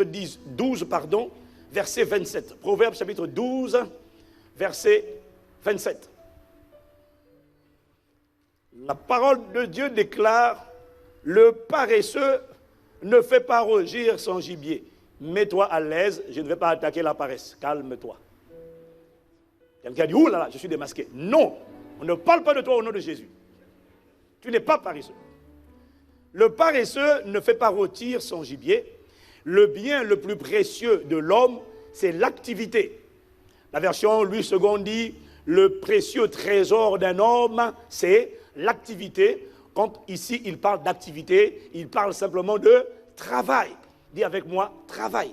chapitre 12, verset 27. Proverbe chapitre 12, verset 27. La parole de Dieu déclare, le paresseux ne fait pas rougir son gibier. Mets-toi à l'aise, je ne vais pas attaquer la paresse. Calme-toi. Quelqu'un dit, ouh là là, je suis démasqué. Non, on ne parle pas de toi au nom de Jésus. Tu n'es pas paresseux. Le paresseux ne fait pas rôtir son gibier. Le bien le plus précieux de l'homme, c'est l'activité. La version Louis II dit, le précieux trésor d'un homme, c'est l'activité. Quand ici il parle d'activité, il parle simplement de travail. Dis avec moi, travail.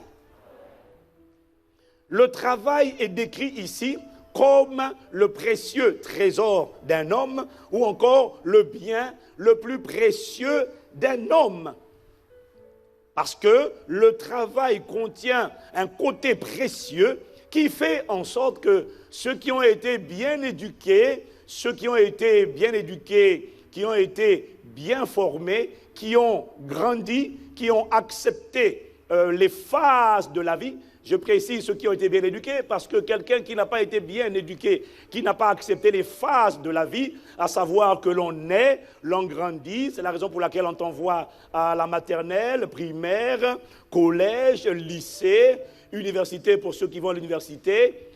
Le travail est décrit ici comme le précieux trésor d'un homme ou encore le bien le plus précieux d'un homme. Parce que le travail contient un côté précieux qui fait en sorte que ceux qui ont été bien éduqués, qui ont été bien formés, qui ont grandi, qui ont accepté les phases de la vie. Je précise ceux qui ont été bien éduqués parce que quelqu'un qui n'a pas été bien éduqué, qui n'a pas accepté les phases de la vie, à savoir que l'on naît, l'on grandit, c'est la raison pour laquelle on t'envoie à la maternelle, primaire, collège, lycée, université pour ceux qui vont à l'université.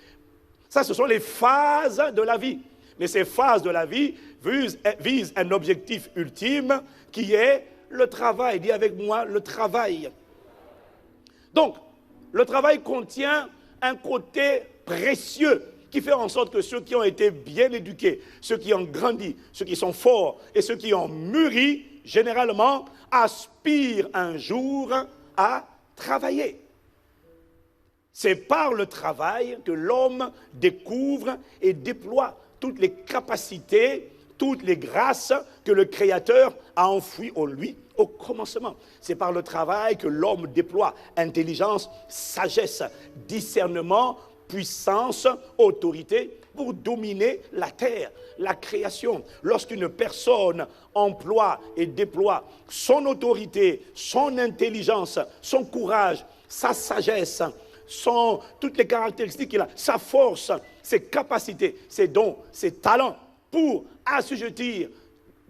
Ça, ce sont les phases de la vie. Mais ces phases de la vie visent un objectif ultime qui est le travail. Dis avec moi, le travail. Donc, le travail contient un côté précieux qui fait en sorte que ceux qui ont été bien éduqués, ceux qui ont grandi, ceux qui sont forts et ceux qui ont mûri, généralement, aspirent un jour à travailler. C'est par le travail que l'homme découvre et déploie toutes les capacités, toutes les grâces que le Créateur a enfouies en lui au commencement. C'est par le travail que l'homme déploie intelligence, sagesse, discernement, puissance, autorité pour dominer la terre, la création. Lorsqu'une personne emploie et déploie son autorité, son intelligence, son courage, sa sagesse, toutes les caractéristiques qu'il a, sa force, ses capacités, ses dons, ses talents pour assujettir,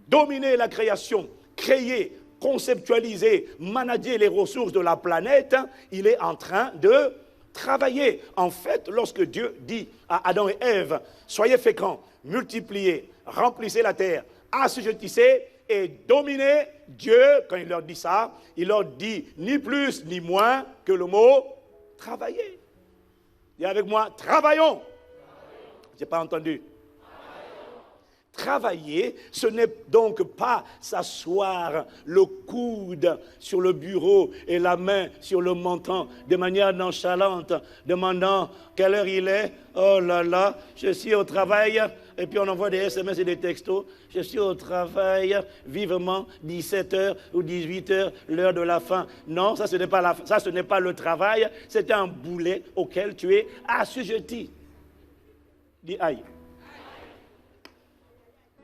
dominer la création, créer, conceptualiser, manager les ressources de la planète, il est en train de travailler. En fait, lorsque Dieu dit à Adam et Ève, soyez féconds, multipliez, remplissez la terre, assujettissez et dominez, Dieu, quand il leur dit ça, il leur dit ni plus ni moins que le mot travailler. Dis avec moi, travaillons. Je n'ai pas entendu. Travailler, ce n'est donc pas s'asseoir le coude sur le bureau et la main sur le menton de manière nonchalante, demandant quelle heure il est. Oh là là, je suis au travail. Et puis on envoie des SMS et des textos. Je suis au travail, vivement, 17h ou 18h, l'heure de la fin. Non, ça ce n'est pas le travail, c'est un boulet auquel tu es assujetti. Dis aïe.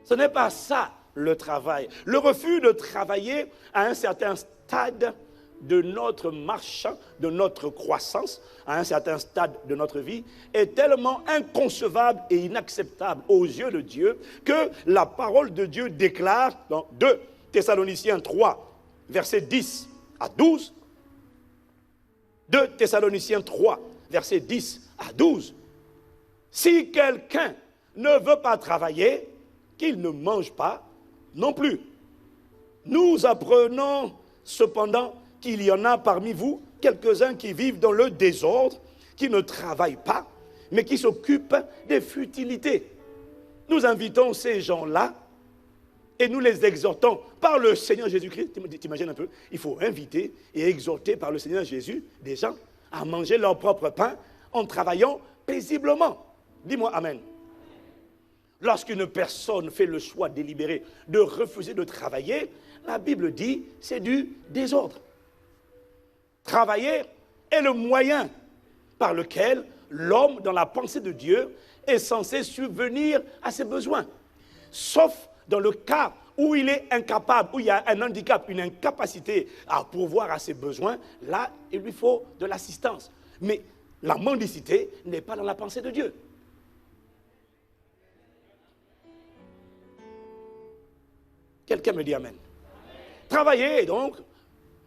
Ce n'est pas ça le travail. Le refus de travailler à un certain stade de notre marche, de notre croissance, à un certain stade de notre vie, est tellement inconcevable et inacceptable aux yeux de Dieu que la parole de Dieu déclare dans 2 Thessaloniciens 3, versets 10 à 12, 2 Thessaloniciens 3, versets 10 à 12, si quelqu'un ne veut pas travailler, qu'il ne mange pas non plus. Nous apprenons cependant qu'il y en a parmi vous quelques-uns qui vivent dans le désordre, qui ne travaillent pas, mais qui s'occupent des futilités. Nous invitons ces gens-là et nous les exhortons par le Seigneur Jésus-Christ. T'imagines un peu, il faut inviter et exhorter par le Seigneur Jésus des gens à manger leur propre pain en travaillant paisiblement. Dis-moi amen. Lorsqu'une personne fait le choix délibéré de refuser de travailler, la Bible dit c'est du désordre. Travailler est le moyen par lequel l'homme, dans la pensée de Dieu, est censé subvenir à ses besoins. Sauf dans le cas où il est incapable, où il y a un handicap, une incapacité à pourvoir à ses besoins, là, il lui faut de l'assistance. Mais la mendicité n'est pas dans la pensée de Dieu. Quelqu'un me dit amen. Travailler, donc,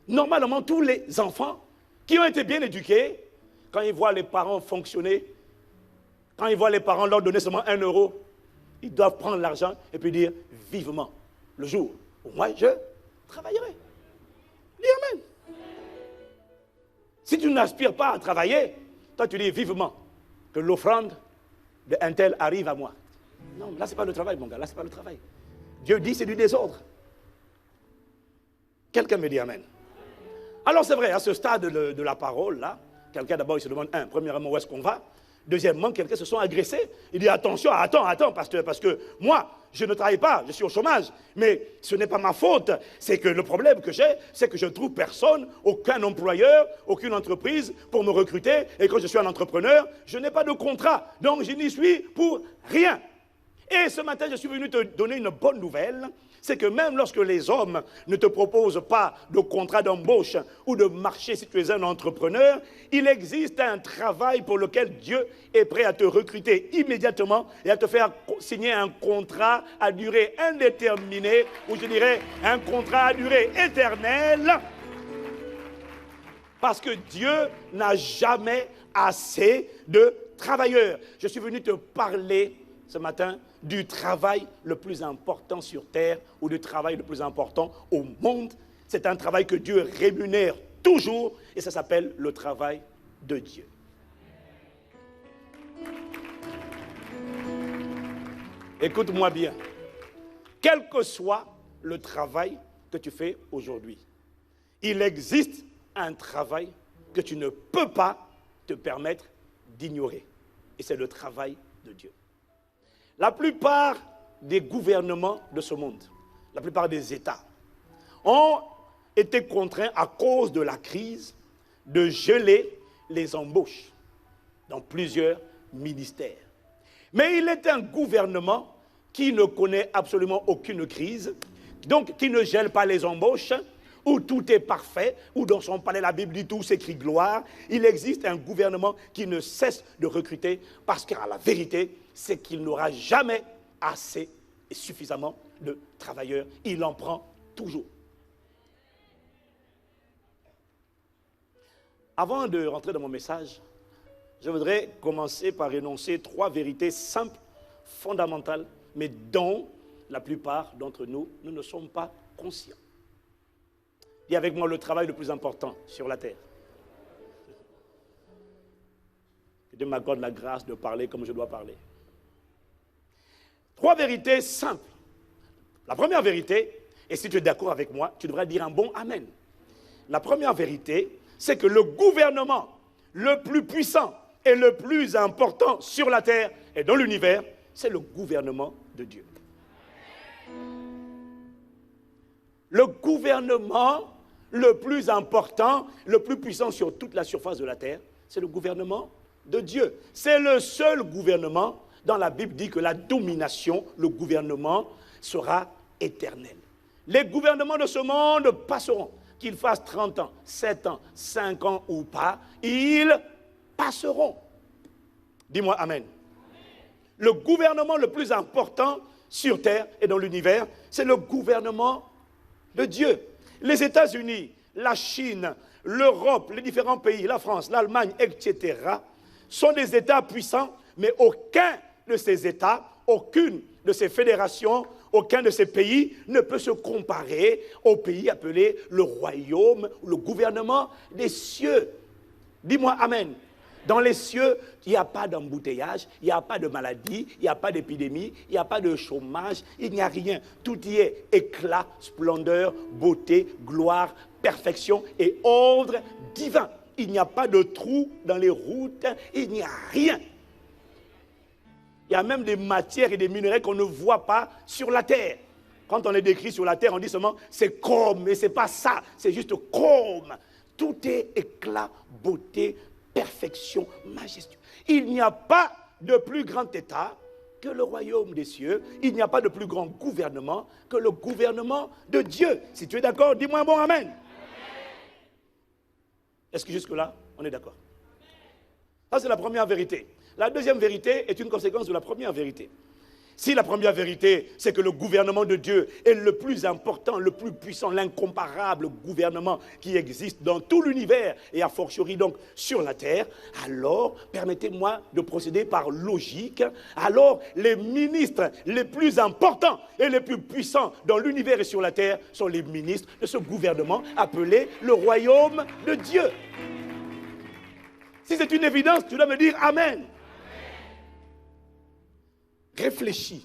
normalement, tous les enfants qui ont été bien éduqués, quand ils voient les parents fonctionner, quand ils voient les parents leur donner seulement 1 euro, ils doivent prendre l'argent et puis dire vivement, le jour où moi je travaillerai. Dis amen. Si tu n'aspires pas à travailler, toi tu dis vivement que l'offrande d'un tel arrive à moi. Non, là c'est pas le travail mon gars, là c'est pas le travail. Dieu dit c'est du désordre. Quelqu'un me dit amen. Alors c'est vrai, à ce stade de la parole là, quelqu'un d'abord il se demande, premièrement où est-ce qu'on va? Deuxièmement, quelqu'un se sont agressés. Il dit attention, attends, pasteur, parce que moi, je ne travaille pas, je suis au chômage. Mais ce n'est pas ma faute. C'est que le problème que j'ai, c'est que je ne trouve personne, aucun employeur, aucune entreprise pour me recruter. Et quand je suis un entrepreneur, je n'ai pas de contrat. Donc je n'y suis pour rien. Et ce matin, je suis venu te donner une bonne nouvelle. C'est que même lorsque les hommes ne te proposent pas de contrat d'embauche ou de marché si tu es un entrepreneur, il existe un travail pour lequel Dieu est prêt à te recruter immédiatement et à te faire signer un contrat à durée indéterminée, ou je dirais un contrat à durée éternelle, parce que Dieu n'a jamais assez de travailleurs. Je suis venu te parler ce matin du travail le plus important sur terre ou du travail le plus important au monde. C'est un travail que Dieu rémunère toujours et ça s'appelle le travail de Dieu. Écoute-moi bien. Quel que soit le travail que tu fais aujourd'hui, il existe un travail que tu ne peux pas te permettre d'ignorer. Et c'est le travail de Dieu. La plupart des gouvernements de ce monde, la plupart des États, ont été contraints à cause de la crise de geler les embauches dans plusieurs ministères. Mais il est un gouvernement qui ne connaît absolument aucune crise, donc qui ne gèle pas les embauches, où tout est parfait, où dans son palais la Bible dit tout s'écrit gloire. Il existe un gouvernement qui ne cesse de recruter parce qu'à la vérité, c'est qu'il n'aura jamais assez et suffisamment de travailleurs. Il en prend toujours. Avant de rentrer dans mon message, je voudrais commencer par énoncer 3 vérités simples, fondamentales, mais dont la plupart d'entre nous, nous ne sommes pas conscients. Dis avec moi le travail le plus important sur la terre. Que Dieu m'accorde la grâce de parler comme je dois parler. 3 vérités simples. La première vérité, et si tu es d'accord avec moi, tu devrais dire un bon amen. La première vérité, c'est que le gouvernement le plus puissant et le plus important sur la terre et dans l'univers, c'est le gouvernement de Dieu. Le gouvernement le plus important, le plus puissant sur toute la surface de la terre, c'est le gouvernement de Dieu. C'est le seul gouvernement, dans la Bible dit que la domination, le gouvernement sera éternel. Les gouvernements de ce monde passeront, qu'ils fassent 30 ans, 7 ans, 5 ans ou pas, ils passeront. Dis-moi amen. Le gouvernement le plus important sur terre et dans l'univers, c'est le gouvernement de Dieu. Les États-Unis, la Chine, l'Europe, les différents pays, la France, l'Allemagne, etc., sont des États puissants, mais aucun de ces États, aucune de ces fédérations, aucun de ces pays ne peut se comparer au pays appelé le royaume, le gouvernement des cieux. Dis-moi amen. Dans les cieux, il n'y a pas d'embouteillage, il n'y a pas de maladie, il n'y a pas d'épidémie, il n'y a pas de chômage, il n'y a rien. Tout y est éclat, splendeur, beauté, gloire, perfection et ordre divin. Il n'y a pas de trou dans les routes, il n'y a rien. Il y a même des matières et des minerais qu'on ne voit pas sur la terre. Quand on est décrit sur la terre, on dit seulement c'est comme, mais ce n'est pas ça, c'est juste comme. Tout est éclat, beauté, perfection, majestueux. Il n'y a pas de plus grand état que le royaume des cieux, il n'y a pas de plus grand gouvernement que le gouvernement de Dieu. Si tu es d'accord, dis-moi un bon amen. Est-ce que jusque-là, on est d'accord? Ça, c'est la première vérité. La deuxième vérité est une conséquence de la première vérité. Si la première vérité, c'est que le gouvernement de Dieu est le plus important, le plus puissant, l'incomparable gouvernement qui existe dans tout l'univers et a fortiori donc sur la terre, alors permettez-moi de procéder par logique. Alors les ministres les plus importants et les plus puissants dans l'univers et sur la terre sont les ministres de ce gouvernement appelé le royaume de Dieu. Si c'est une évidence, tu dois me dire Amen. Réfléchis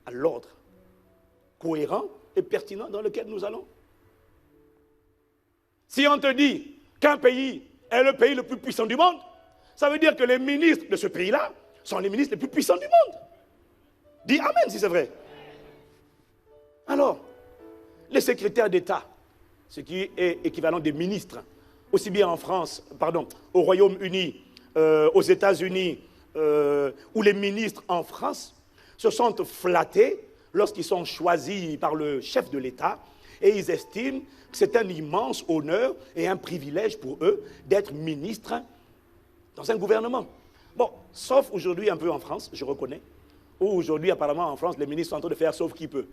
à l'ordre cohérent et pertinent dans lequel nous allons. Si on te dit qu'un pays est le pays le plus puissant du monde, ça veut dire que les ministres de ce pays-là sont les ministres les plus puissants du monde. Dis Amen si c'est vrai. Alors, les secrétaires d'État, ce qui est équivalent des ministres, aussi bien en France, au Royaume-Uni, aux États-Unis, où les ministres en France se sentent flattés lorsqu'ils sont choisis par le chef de l'État et ils estiment que c'est un immense honneur et un privilège pour eux d'être ministres dans un gouvernement. Bon, sauf aujourd'hui un peu en France, je reconnais, où aujourd'hui apparemment en France les ministres sont en train de faire sauf qui peut.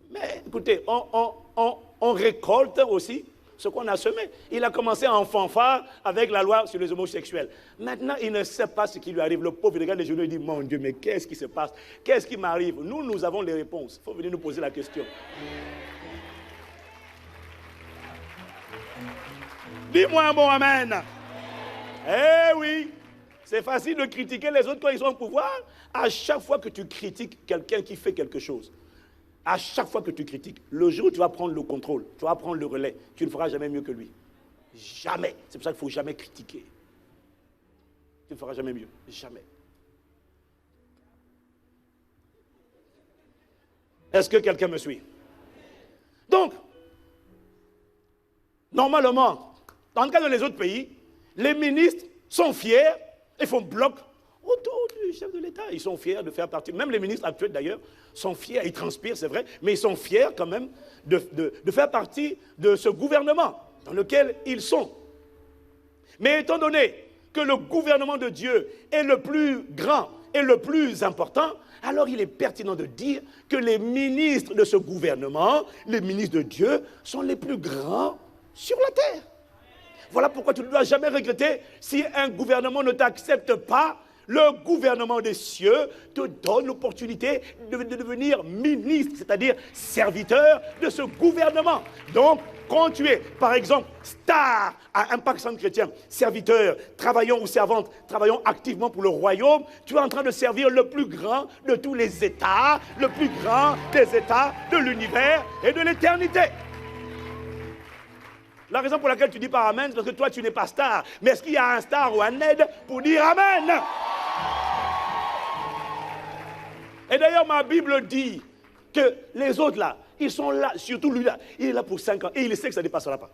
Mais écoutez, on récolte aussi ce qu'on a semé. Il a commencé en fanfare avec la loi sur les homosexuels. Maintenant, il ne sait pas ce qui lui arrive. Le pauvre, il regarde les journaux et dit, mon Dieu, mais qu'est-ce qui se passe? Qu'est-ce qui m'arrive? Nous avons les réponses. Il faut venir nous poser la question. Dis-moi un bon amen. Eh oui, c'est facile de critiquer les autres quand ils sont au pouvoir. À chaque fois que tu critiques quelqu'un qui fait quelque chose, à chaque fois que tu critiques, le jour où tu vas prendre le contrôle, tu vas prendre le relais, tu ne feras jamais mieux que lui. Jamais. C'est pour ça qu'il ne faut jamais critiquer. Tu ne feras jamais mieux. Jamais. Est-ce que quelqu'un me suit? Donc, normalement, dans le cas des autres pays, les ministres sont fiers et font bloc autour du chef de l'État. Ils sont fiers de faire partie, même les ministres actuels d'ailleurs, sont fiers, ils transpirent, c'est vrai, mais ils sont fiers quand même de faire partie de ce gouvernement dans lequel ils sont. Mais étant donné que le gouvernement de Dieu est le plus grand et le plus important, alors il est pertinent de dire que les ministres de ce gouvernement, les ministres de Dieu, sont les plus grands sur la terre. Voilà pourquoi tu ne dois jamais regretter si un gouvernement ne t'accepte pas. Le gouvernement des cieux te donne l'opportunité de devenir ministre, c'est-à-dire serviteur de ce gouvernement. Donc, quand tu es, par exemple, star à Impact Centre Chrétien, serviteur, travaillant ou servante, travaillant activement pour le royaume, tu es en train de servir le plus grand de tous les États, le plus grand des États de l'univers et de l'éternité. La raison pour laquelle tu dis pas Amen, c'est parce que toi, tu n'es pas star. Mais est-ce qu'il y a un star ou un aide pour dire Amen? Et d'ailleurs, ma Bible dit que les autres là, ils sont là, surtout lui là, il est là pour 5 ans. Et il sait que ça ne dépassera pas.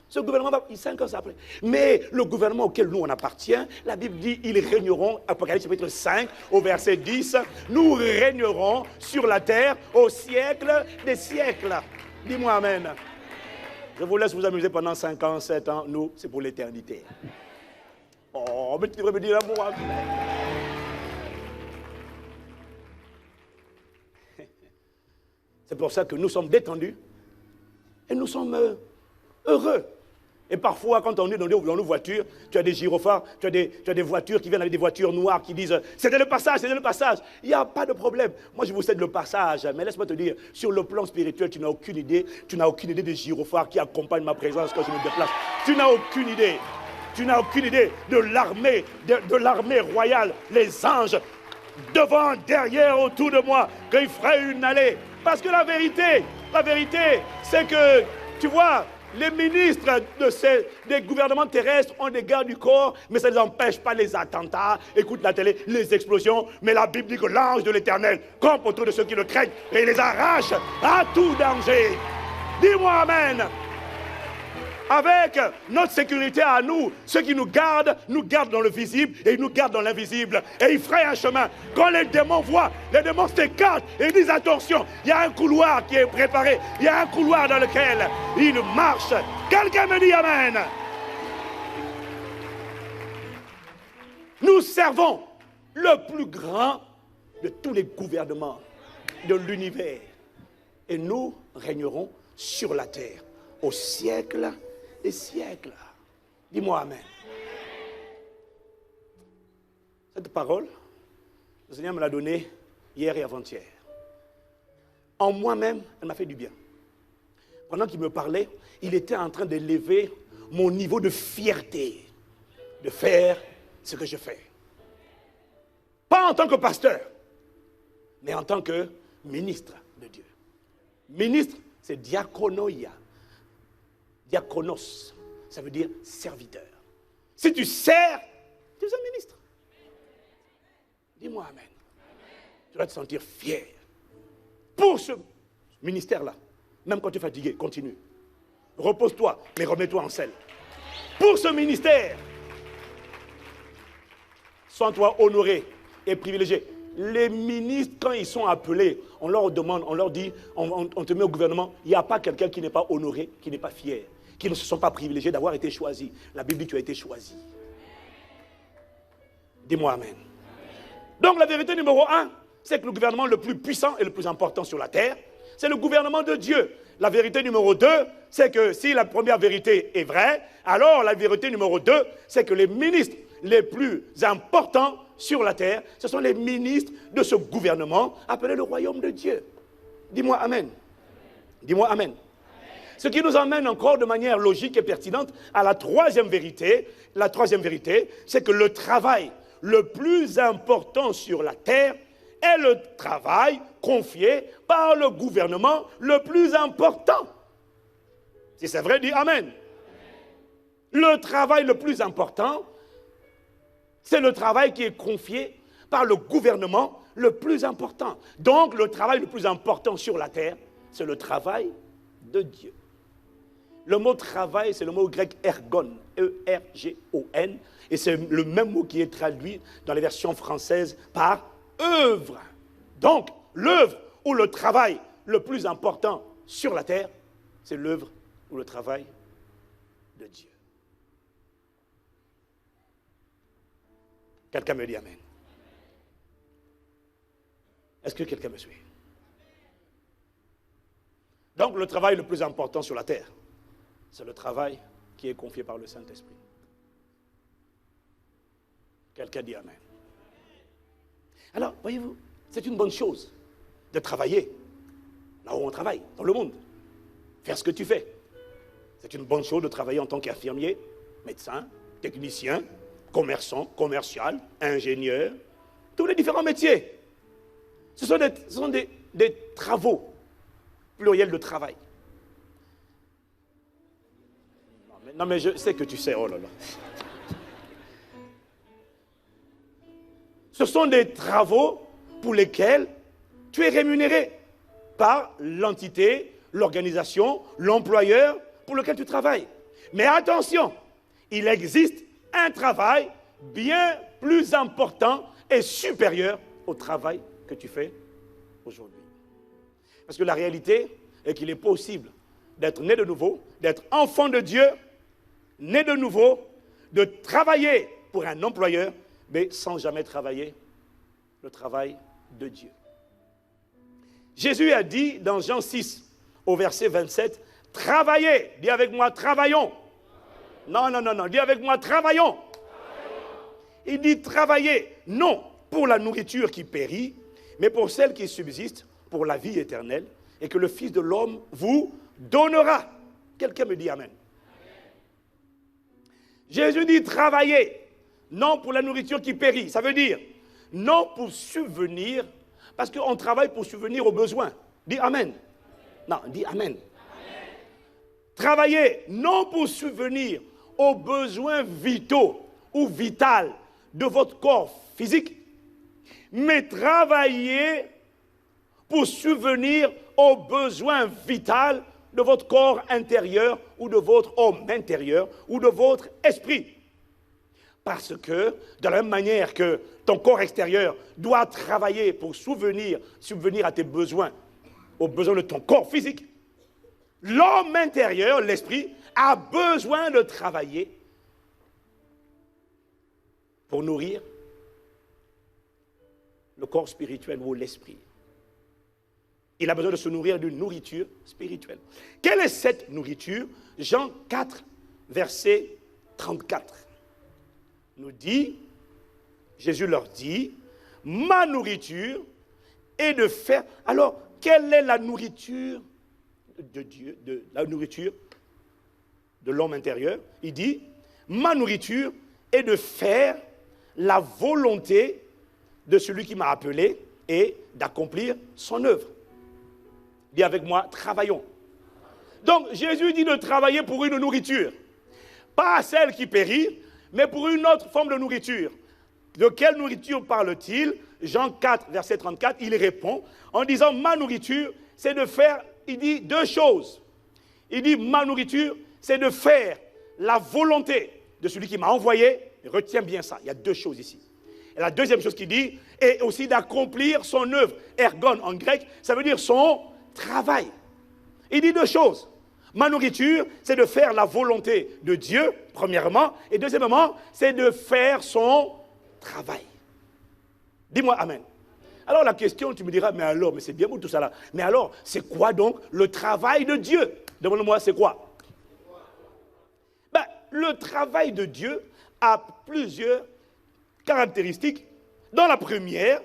Ce gouvernement, 5 ans, c'est après. Mais le gouvernement auquel nous on appartient, la Bible dit, ils régneront, Apocalypse chapitre 5, au verset 10, nous régnerons sur la terre au siècle des siècles. Dis-moi Amen. Je vous laisse vous amuser pendant 5 ans, 7 ans. Nous, c'est pour l'éternité. Oh, mais tu devrais me dire un mot. C'est pour ça que nous sommes détendus et nous sommes heureux. Et parfois, quand on est dans nos voitures, tu as des gyrophares, tu as des voitures qui viennent avec des voitures noires qui disent « C'était le passage, c'était le passage ». Il n'y a pas de problème. Moi, je vous cède le passage. Mais laisse-moi te dire, sur le plan spirituel, tu n'as aucune idée. Tu n'as aucune idée des gyrophares qui accompagnent ma présence quand je me déplace. Tu n'as aucune idée. Tu n'as aucune idée de l'armée, de l'armée royale, les anges, devant, derrière, autour de moi, qu'ils feraient une allée. Parce que la vérité, c'est que, tu vois, les ministres des gouvernements terrestres ont des gardes du corps, mais ça ne les empêche pas les attentats. Écoute la télé, les explosions. Mais la Bible dit que l'ange de l'Éternel campe autour de ceux qui le craignent et les arrache à tout danger. Dis-moi Amen. Avec notre sécurité à nous, ceux qui nous gardent dans le visible et ils nous gardent dans l'invisible. Et ils frayent un chemin. Quand les démons voient, les démons s'écartent et disent attention, il y a un couloir qui est préparé. Il y a un couloir dans lequel ils marchent. Quelqu'un me dit amen. Nous servons le plus grand de tous les gouvernements de l'univers. Et nous régnerons sur la terre au siècle des siècles. Dis-moi amen. Cette parole, le Seigneur me l'a donnée hier et avant-hier. En moi-même, elle m'a fait du bien. Pendant qu'il me parlait, il était en train d'élever mon niveau de fierté de faire ce que je fais. Pas en tant que pasteur, mais en tant que ministre de Dieu. Ministre, c'est diakonoia. Diakonos, ça veut dire serviteur. Si tu sers, tu es un ministre. Dis-moi amen. Tu dois te sentir fier. Pour ce ministère-là, même quand tu es fatigué, continue. Repose-toi, mais remets-toi en selle. Pour ce ministère, sois-toi honoré et privilégié. Les ministres, quand ils sont appelés, on leur demande, on leur dit, on te met au gouvernement, il n'y a pas quelqu'un qui n'est pas honoré, qui n'est pas fier, qui ne se sont pas privilégiés d'avoir été choisis. La Bible dit que tu as été choisi. Dis-moi amen. Donc la vérité numéro 1, c'est que le gouvernement le plus puissant et le plus important sur la terre, c'est le gouvernement de Dieu. La vérité numéro 2, c'est que si la première vérité est vraie, alors la vérité numéro 2, c'est que les ministres les plus importants sur la terre, ce sont les ministres de ce gouvernement appelé le royaume de Dieu. Dis-moi amen. Dis-moi amen. Ce qui nous emmène encore de manière logique et pertinente à la troisième vérité. La troisième vérité, c'est que le travail le plus important sur la terre est le travail confié par le gouvernement le plus important. Si c'est vrai, dis amen. Le travail le plus important, c'est le travail qui est confié par le gouvernement le plus important. Donc, le travail le plus important sur la terre, c'est le travail de Dieu. Le mot travail, c'est le mot grec ergon, E-R-G-O-N, et c'est le même mot qui est traduit dans les versions françaises par œuvre. Donc, l'œuvre ou le travail le plus important sur la terre, c'est l'œuvre ou le travail de Dieu. Quelqu'un me dit amen. Est-ce que quelqu'un me suit? Donc, le travail le plus important sur la terre, c'est le travail qui est confié par le Saint-Esprit. Quelqu'un dit amen. Alors, voyez-vous, c'est une bonne chose de travailler là où on travaille, dans le monde. Faire ce que tu fais. C'est une bonne chose de travailler en tant qu'infirmier, médecin, technicien, commerçant, commercial, ingénieur, tous les différents métiers. Ce sont des travaux, pluriel de travail. Non mais je sais que tu sais, oh là là. Ce sont des travaux pour lesquels tu es rémunéré par l'entité, l'organisation, l'employeur pour lequel tu travailles. Mais attention, il existe un travail bien plus important et supérieur au travail que tu fais aujourd'hui. Parce que la réalité est qu'il est possible d'être né de nouveau, d'être enfant de Dieu, né de nouveau, de travailler pour un employeur, mais sans jamais travailler le travail de Dieu. Jésus a dit dans Jean 6, au verset 27, « Travaillez », dis avec moi, « Travaillons ». Non, dis avec moi, « Travaillons ». Il dit « Travaillez », non pour la nourriture qui périt, mais pour celle qui subsiste, pour la vie éternelle, et que le Fils de l'homme vous donnera. Quelqu'un me dit amen. Jésus dit « Travaillez », non pour la nourriture qui périt. Ça veut dire, non pour subvenir, parce qu'on travaille pour subvenir aux besoins. Dis amen. Non, dis amen. Travaillez, non pour subvenir aux besoins vitaux ou vitaux de votre corps physique, mais travaillez pour subvenir aux besoins vitaux de votre corps intérieur ou de votre homme intérieur ou de votre esprit. Parce que, de la même manière que ton corps extérieur doit travailler pour subvenir à tes besoins, aux besoins de ton corps physique, l'homme intérieur, l'esprit, a besoin de travailler pour nourrir le corps spirituel ou l'esprit. Il a besoin de se nourrir d'une nourriture spirituelle. Quelle est cette nourriture? Jean 4, verset 34. Nous dit, Jésus leur dit, ma nourriture est de faire. Alors, quelle est la nourriture de Dieu, la nourriture de l'homme intérieur? Il dit, ma nourriture est de faire la volonté de celui qui m'a appelé et d'accomplir son œuvre. Dis avec moi, travaillons. Donc, Jésus dit de travailler pour une nourriture. Pas celle qui périt, mais pour une autre forme de nourriture. De quelle nourriture parle-t-il? Jean 4, verset 34, il répond en disant, ma nourriture, c'est de faire, il dit deux choses. Il dit, ma nourriture, c'est de faire la volonté de celui qui m'a envoyé. Retiens bien ça, il y a deux choses ici. Et la deuxième chose qu'il dit est aussi d'accomplir son œuvre. Ergon en grec, ça veut dire son travail. Il dit deux choses. Ma nourriture, c'est de faire la volonté de Dieu, premièrement, et deuxièmement, c'est de faire son travail. Dis-moi Amen. Alors la question, tu me diras, mais c'est bien beau tout ça là. Mais alors, c'est quoi donc le travail de Dieu? Demande-moi, c'est quoi? Le travail de Dieu a plusieurs caractéristiques. Dans la première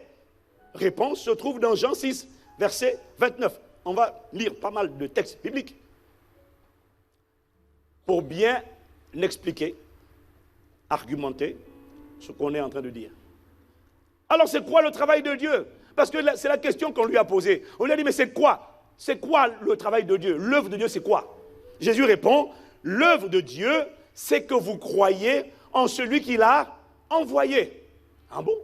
réponse se trouve dans Jean 6, verset 29. On va lire pas mal de textes bibliques pour bien expliquer, argumenter ce qu'on est en train de dire. Alors c'est quoi le travail de Dieu? Parce que c'est la question qu'on lui a posée. On lui a dit, mais c'est quoi? C'est quoi le travail de Dieu? L'œuvre de Dieu, c'est quoi? Jésus répond, l'œuvre de Dieu, c'est que vous croyez en celui qui l'a envoyé. Ah bon?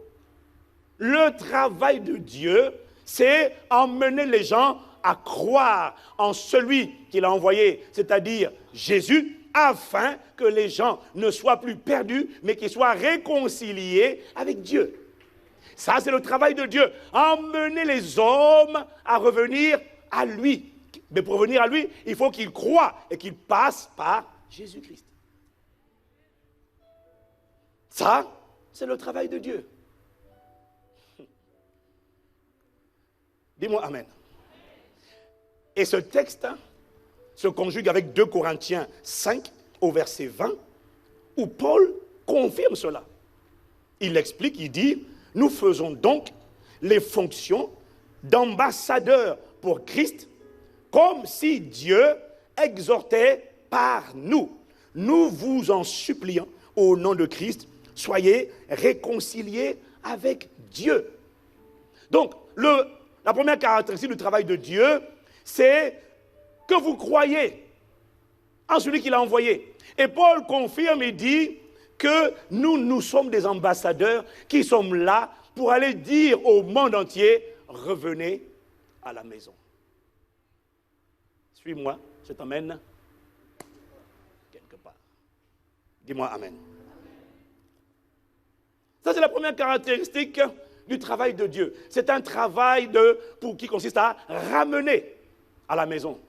Le travail de Dieu, c'est emmener les gens à croire en celui qui l'a envoyé, c'est-à-dire Jésus, afin que les gens ne soient plus perdus, mais qu'ils soient réconciliés avec Dieu. Ça, c'est le travail de Dieu. Emmener les hommes à revenir à lui. Mais pour revenir à lui, il faut qu'ils croient et qu'ils passent par Jésus-Christ. Ça, c'est le travail de Dieu. Dis-moi Amen. Et ce texte se conjugue avec 2 Corinthiens 5 au verset 20, où Paul confirme cela. Il explique, il dit, nous faisons donc les fonctions d'ambassadeurs pour Christ, comme si Dieu exhortait par nous. Nous vous en supplions, au nom de Christ, soyez réconciliés avec Dieu. Donc, la première caractéristique du travail de Dieu, c'est que vous croyez en celui qui l'a envoyé. Et Paul confirme et dit que nous sommes des ambassadeurs qui sommes là pour aller dire au monde entier, revenez à la maison. Suis-moi, je t'emmène quelque part. Dis-moi Amen. Ça, c'est la première caractéristique du travail de Dieu. C'est un travail qui consiste à ramener à la maison.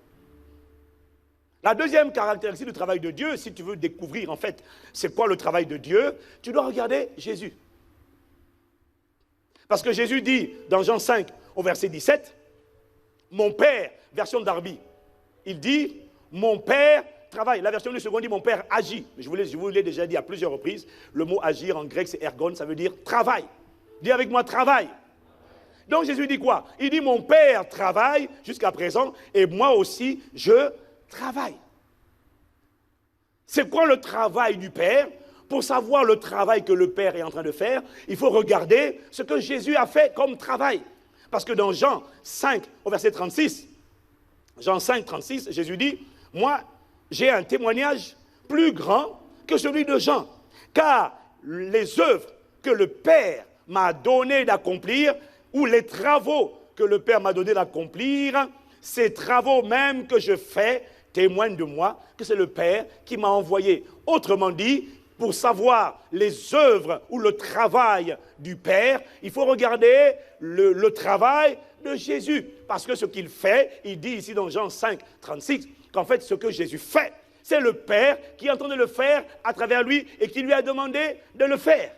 La deuxième caractéristique du travail de Dieu, si tu veux découvrir en fait c'est quoi le travail de Dieu, tu dois regarder Jésus. Parce que Jésus dit dans Jean 5 au verset 17, mon Père, version Darby, il dit, mon Père travaille. La version du second dit, mon Père agit. Je vous l'ai déjà dit à plusieurs reprises, le mot agir en grec c'est ergon, ça veut dire travail. Dis avec moi travail. Donc Jésus dit quoi? Il dit mon Père travaille jusqu'à présent et moi aussi je travaille. C'est quoi le travail du Père? Pour savoir le travail que le Père est en train de faire, il faut regarder ce que Jésus a fait comme travail. Parce que dans Jean 5 au verset 36, Jean 5, 36, Jésus dit, moi j'ai un témoignage plus grand que celui de Jean, car les œuvres que le Père m'a donné d'accomplir, ou les travaux que le Père m'a donné d'accomplir, Ces travaux même que je fais témoignent de moi que c'est le Père qui m'a envoyé. Autrement dit, pour savoir les œuvres ou le travail du Père, il faut regarder le travail de Jésus. Parce que ce qu'il fait, il dit ici dans Jean 5, 36, qu'en fait ce que Jésus fait, c'est le Père qui est en train de le faire à travers lui et qui lui a demandé de le faire.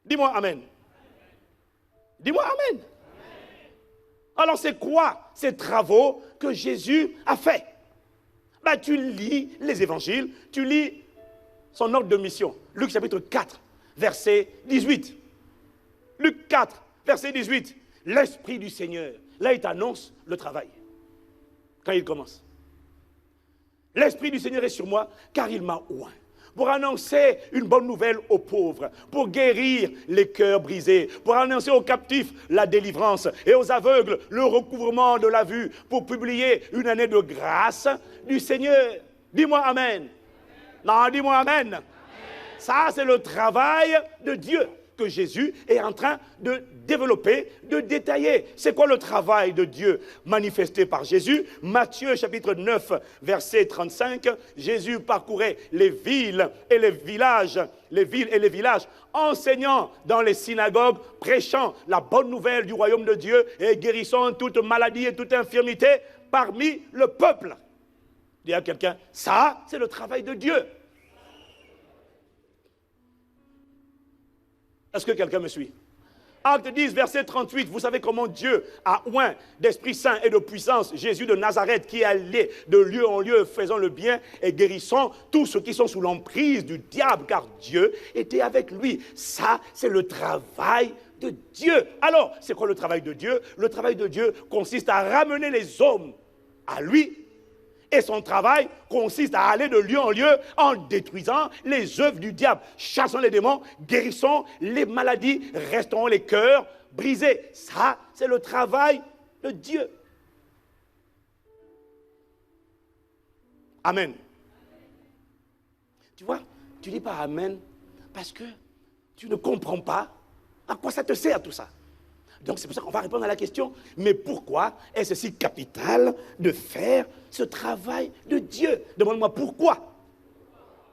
Dis-moi Amen. Dis-moi Amen. Alors c'est quoi ces travaux que Jésus a fait? Tu lis les évangiles, tu lis son ordre de mission. Luc chapitre 4, verset 18. Luc 4, verset 18. L'Esprit du Seigneur, là il t'annonce le travail. Quand il commence. L'Esprit du Seigneur est sur moi, car il m'a oint pour annoncer une bonne nouvelle aux pauvres, pour guérir les cœurs brisés, pour annoncer aux captifs la délivrance et aux aveugles le recouvrement de la vue, pour publier une année de grâce du Seigneur. Dis-moi Amen. Non, dis-moi Amen. Amen. Ça, c'est le travail de Dieu que Jésus est en train de développer, de détailler. C'est quoi le travail de Dieu manifesté par Jésus? Matthieu chapitre 9, verset 35, Jésus parcourait les villes et les villages, enseignant dans les synagogues, prêchant la bonne nouvelle du royaume de Dieu et guérissant toute maladie et toute infirmité parmi le peuple. Dis à quelqu'un, ça, c'est le travail de Dieu. Est-ce que quelqu'un me suit? Acte 10, verset 38, vous savez comment Dieu a oint d'Esprit Saint et de puissance Jésus de Nazareth qui allait de lieu en lieu faisant le bien et guérissant tous ceux qui sont sous l'emprise du diable, car Dieu était avec lui. Ça, c'est le travail de Dieu. Alors, c'est quoi le travail de Dieu? Le travail de Dieu consiste à ramener les hommes à lui. Et son travail consiste à aller de lieu en lieu en détruisant les œuvres du diable, chassant les démons, guérissant les maladies, restaurant les cœurs brisés. Ça, c'est le travail de Dieu. Amen. Tu vois, tu ne dis pas Amen parce que tu ne comprends pas à quoi ça te sert tout ça. Donc c'est pour ça qu'on va répondre à la question, mais pourquoi est-ce si capital de faire ce travail de Dieu? Demande-moi pourquoi.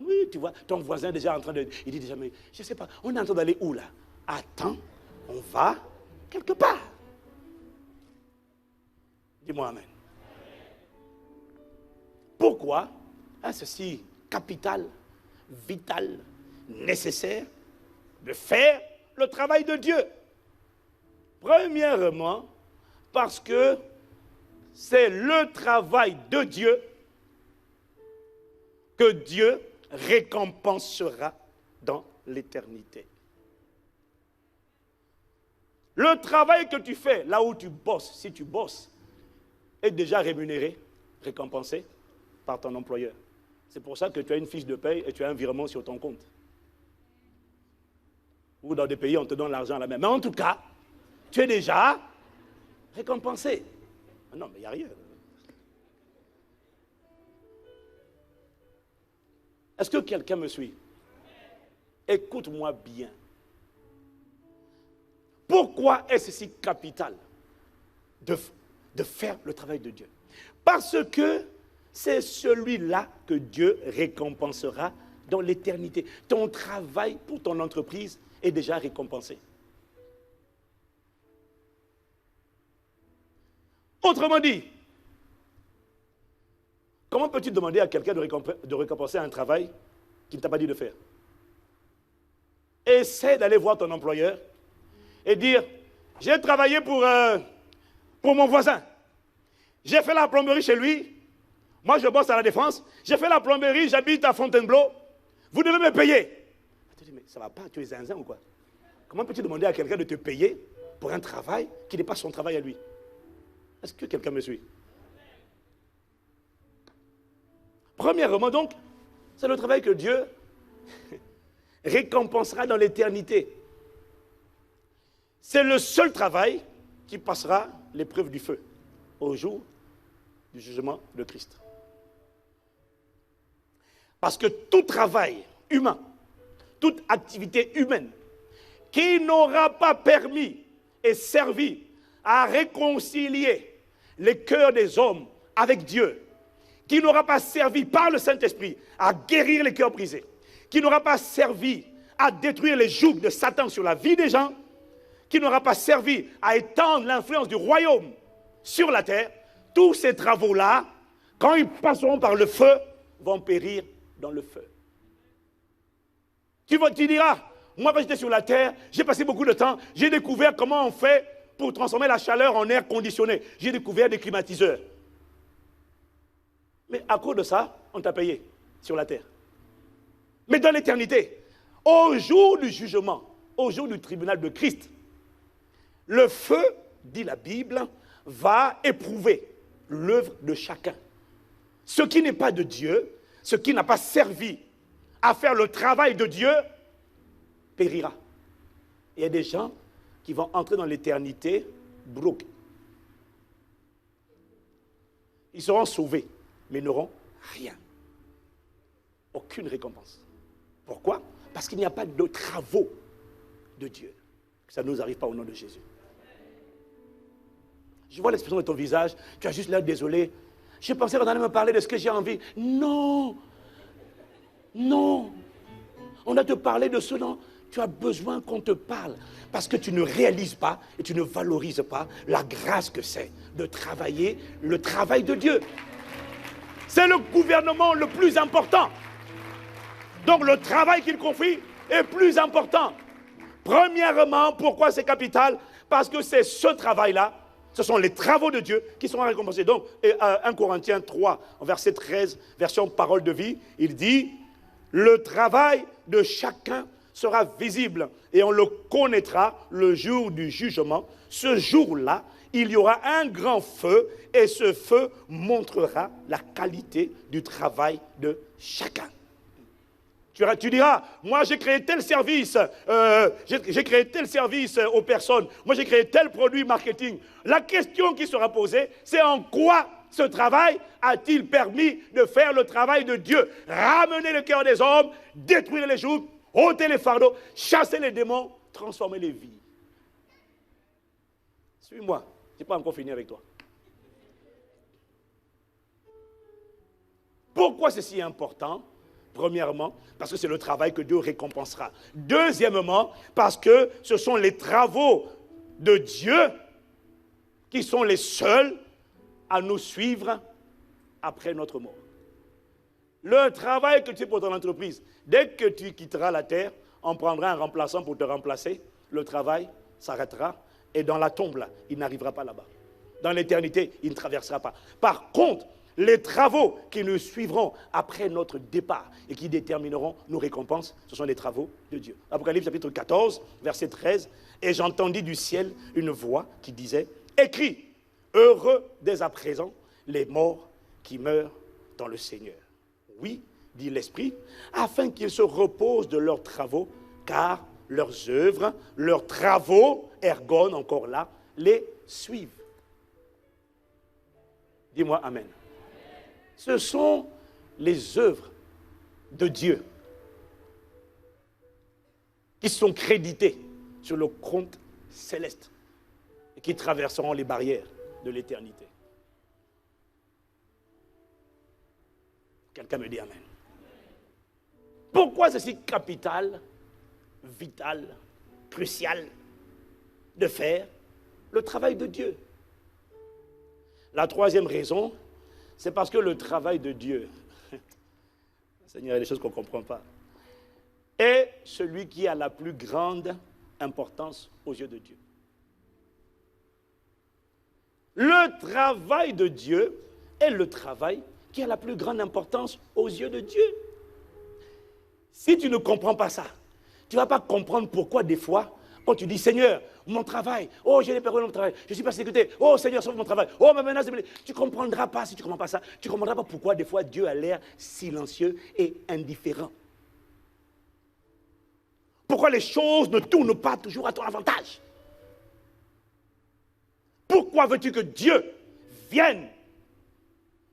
Oui, tu vois, ton voisin est déjà en train de... Il dit déjà, mais je ne sais pas, on est en train d'aller où là? Attends, on va quelque part. Dis-moi Amen. Pourquoi est-ce si capital, vital, nécessaire de faire le travail de Dieu? Premièrement, parce que c'est le travail de Dieu que Dieu récompensera dans l'éternité. Le travail que tu fais, là où tu bosses, si tu bosses, est déjà rémunéré, récompensé par ton employeur. C'est pour ça que tu as une fiche de paye et tu as un virement sur ton compte. Ou dans des pays, on te donne l'argent à la main. Mais en tout cas, tu es déjà récompensé. Non, mais il n'y a rien. Est-ce que quelqu'un me suit? Écoute-moi bien. Pourquoi est-ce si capital de faire le travail de Dieu? Parce que c'est celui-là que Dieu récompensera dans l'éternité. Ton travail pour ton entreprise est déjà récompensé. Autrement dit, comment peux-tu demander à quelqu'un de récompenser un travail qu'il ne t'a pas dit de faire? Essaie d'aller voir ton employeur et dire, j'ai travaillé pour mon voisin. J'ai fait la plomberie chez lui. Moi, je bosse à la Défense. J'ai fait la plomberie, j'habite à Fontainebleau. Vous devez me payer. Tu dis, mais ça ne va pas, tu es zinzin ou quoi? Comment peux-tu demander à quelqu'un de te payer pour un travail qui n'est pas son travail à lui? Est-ce que quelqu'un me suit? Premièrement, donc, c'est le travail que Dieu récompensera dans l'éternité. C'est le seul travail qui passera l'épreuve du feu au jour du jugement de Christ. Parce que tout travail humain, toute activité humaine qui n'aura pas permis et servi à réconcilier les cœurs des hommes avec Dieu, qui n'aura pas servi par le Saint-Esprit à guérir les cœurs brisés, qui n'aura pas servi à détruire les jougs de Satan sur la vie des gens, qui n'aura pas servi à étendre l'influence du royaume sur la terre, tous ces travaux-là, quand ils passeront par le feu, vont périr dans le feu. Tu diras, moi quand j'étais sur la terre, j'ai passé beaucoup de temps, j'ai découvert comment on fait pour transformer la chaleur en air conditionné. J'ai découvert des climatiseurs. Mais à cause de ça, on t'a payé sur la terre. Mais dans l'éternité, au jour du jugement, au jour du tribunal de Christ, le feu, dit la Bible, va éprouver l'œuvre de chacun. Ce qui n'est pas de Dieu, ce qui n'a pas servi à faire le travail de Dieu, périra. Il y a des gens qui vont entrer dans l'éternité broke. Ils seront sauvés, mais n'auront rien. Aucune récompense. Pourquoi? Parce qu'il n'y a pas de travaux de Dieu. Que ça ne nous arrive pas au nom de Jésus. Je vois l'expression de ton visage, tu as juste l'air désolé. Je pensais qu'on allait me parler de ce que j'ai envie. Non, non. On doit te parler de ce dont tu as besoin qu'on te parle. Parce que tu ne réalises pas et tu ne valorises pas la grâce que c'est de travailler le travail de Dieu. C'est le gouvernement le plus important. Donc le travail qu'il confie est plus important. Premièrement, pourquoi c'est capital? Parce que c'est ce travail-là, ce sont les travaux de Dieu qui seront récompensés. Donc, 1 Corinthiens 3, verset 13, version parole de vie, il dit, le travail de chacun sera visible et on le connaîtra le jour du jugement. Ce jour-là, il y aura un grand feu et ce feu montrera la qualité du travail de chacun. Tu diras, moi j'ai créé tel service, j'ai créé tel service aux personnes, moi j'ai créé tel produit marketing. La question qui sera posée, c'est en quoi ce travail a-t-il permis de faire le travail de Dieu? Ramener le cœur des hommes, détruire les jougs, ôter les fardeaux, chasser les démons, transformer les vies. Suis-moi, je n'ai pas encore fini avec toi. Pourquoi ceci est important? Premièrement, parce que c'est le travail que Dieu récompensera. Deuxièmement, parce que ce sont les travaux de Dieu qui sont les seuls à nous suivre après notre mort. Le travail que tu fais pour ton entreprise, dès que tu quitteras la terre, on prendra un remplaçant pour te remplacer, le travail s'arrêtera et dans la tombe, là, il n'arrivera pas là-bas. Dans l'éternité, il ne traversera pas. Par contre, les travaux qui nous suivront après notre départ et qui détermineront nos récompenses, ce sont les travaux de Dieu. Apocalypse chapitre 14, verset 13. Et j'entendis du ciel une voix qui disait, écris, heureux dès à présent les morts qui meurent dans le Seigneur. Oui, dit l'Esprit, afin qu'ils se reposent de leurs travaux, car leurs œuvres, leurs travaux, ergon encore là, les suivent. Dis-moi Amen. Ce sont les œuvres de Dieu qui sont créditées sur le compte céleste et qui traverseront les barrières de l'éternité. Quelqu'un me dit Amen. Pourquoi c'est si capital, vital, crucial de faire le travail de Dieu? La troisième raison, c'est parce que le travail de Dieu, Seigneur, il y a des choses qu'on ne comprend pas, est celui qui a la plus grande importance aux yeux de Dieu. Le travail de Dieu est le travail qui a la plus grande importance aux yeux de Dieu. Si tu ne comprends pas ça, tu ne vas pas comprendre pourquoi des fois, quand tu dis, Seigneur, mon travail, oh, j'ai des périodes dans mon travail, je ne suis pas sécurité, oh, Seigneur, sauve mon travail, oh, ma menace, tu ne comprendras pas, si tu ne comprends pas ça, tu ne comprendras pas pourquoi des fois Dieu a l'air silencieux et indifférent. Pourquoi les choses ne tournent pas toujours à ton avantage? Pourquoi veux-tu que Dieu vienne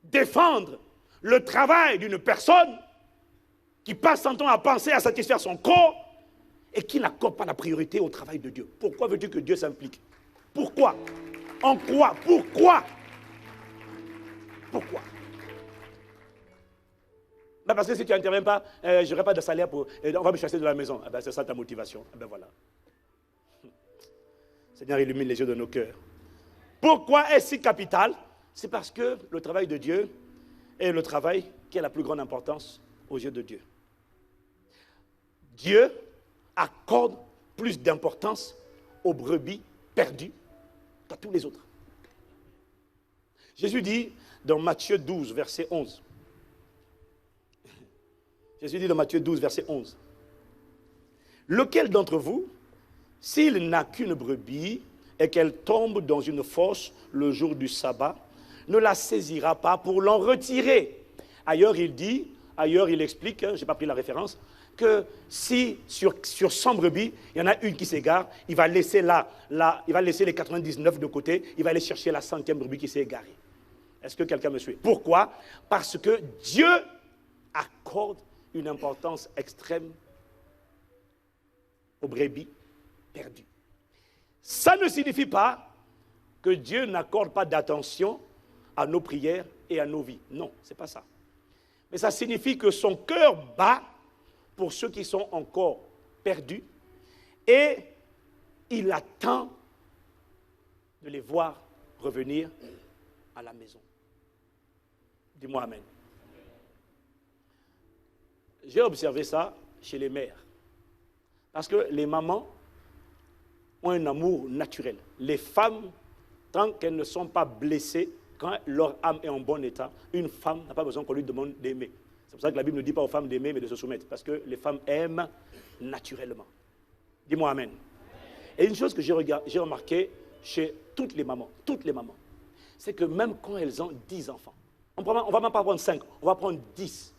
défendre le travail d'une personne qui passe son temps à penser à satisfaire son corps et qui n'accorde pas la priorité au travail de Dieu? Pourquoi veux-tu que Dieu s'implique? Pourquoi? En quoi? Pourquoi? Pourquoi? Ben parce que si tu n'interviens pas, je n'aurai pas de salaire pour... on va me chasser de la maison. Ben c'est ça ta motivation. Ben voilà. Seigneur, illumine les yeux de nos cœurs. Pourquoi est-ce si capital? C'est parce que le travail de Dieu est le travail qui a la plus grande importance aux yeux de Dieu. Dieu accorde plus d'importance aux brebis perdues qu'à tous les autres. Jésus dit dans Matthieu 12, verset 11. Jésus dit dans Matthieu 12, verset 11. Lequel d'entre vous, s'il n'a qu'une brebis et qu'elle tombe dans une fosse le jour du sabbat, ne la saisira pas pour l'en retirer? Ailleurs, il explique, je n'ai pas pris la référence, que si sur 100 brebis, il y en a une qui s'égare, il va laisser il va laisser les 99 de côté, il va aller chercher la 100e brebis qui s'est égarée. Est-ce que quelqu'un me suit? Pourquoi? Parce que Dieu accorde une importance extrême aux brebis perdues. Ça ne signifie pas que Dieu n'accorde pas d'attention à nos prières et à nos vies. Non, ce n'est pas ça. Mais ça signifie que son cœur bat pour ceux qui sont encore perdus et il attend de les voir revenir à la maison. Dis-moi amen. J'ai observé ça chez les mères. Parce que les mamans ont un amour naturel. Les femmes, tant qu'elles ne sont pas blessées, quand leur âme est en bon état, une femme n'a pas besoin qu'on lui demande d'aimer. C'est pour ça que la Bible ne dit pas aux femmes d'aimer, mais de se soumettre. Parce que les femmes aiment naturellement. Dis-moi amen. Et une chose que j'ai remarqué chez toutes les mamans, c'est que même quand elles ont 10 enfants, on ne va même pas prendre 5, on va prendre 10.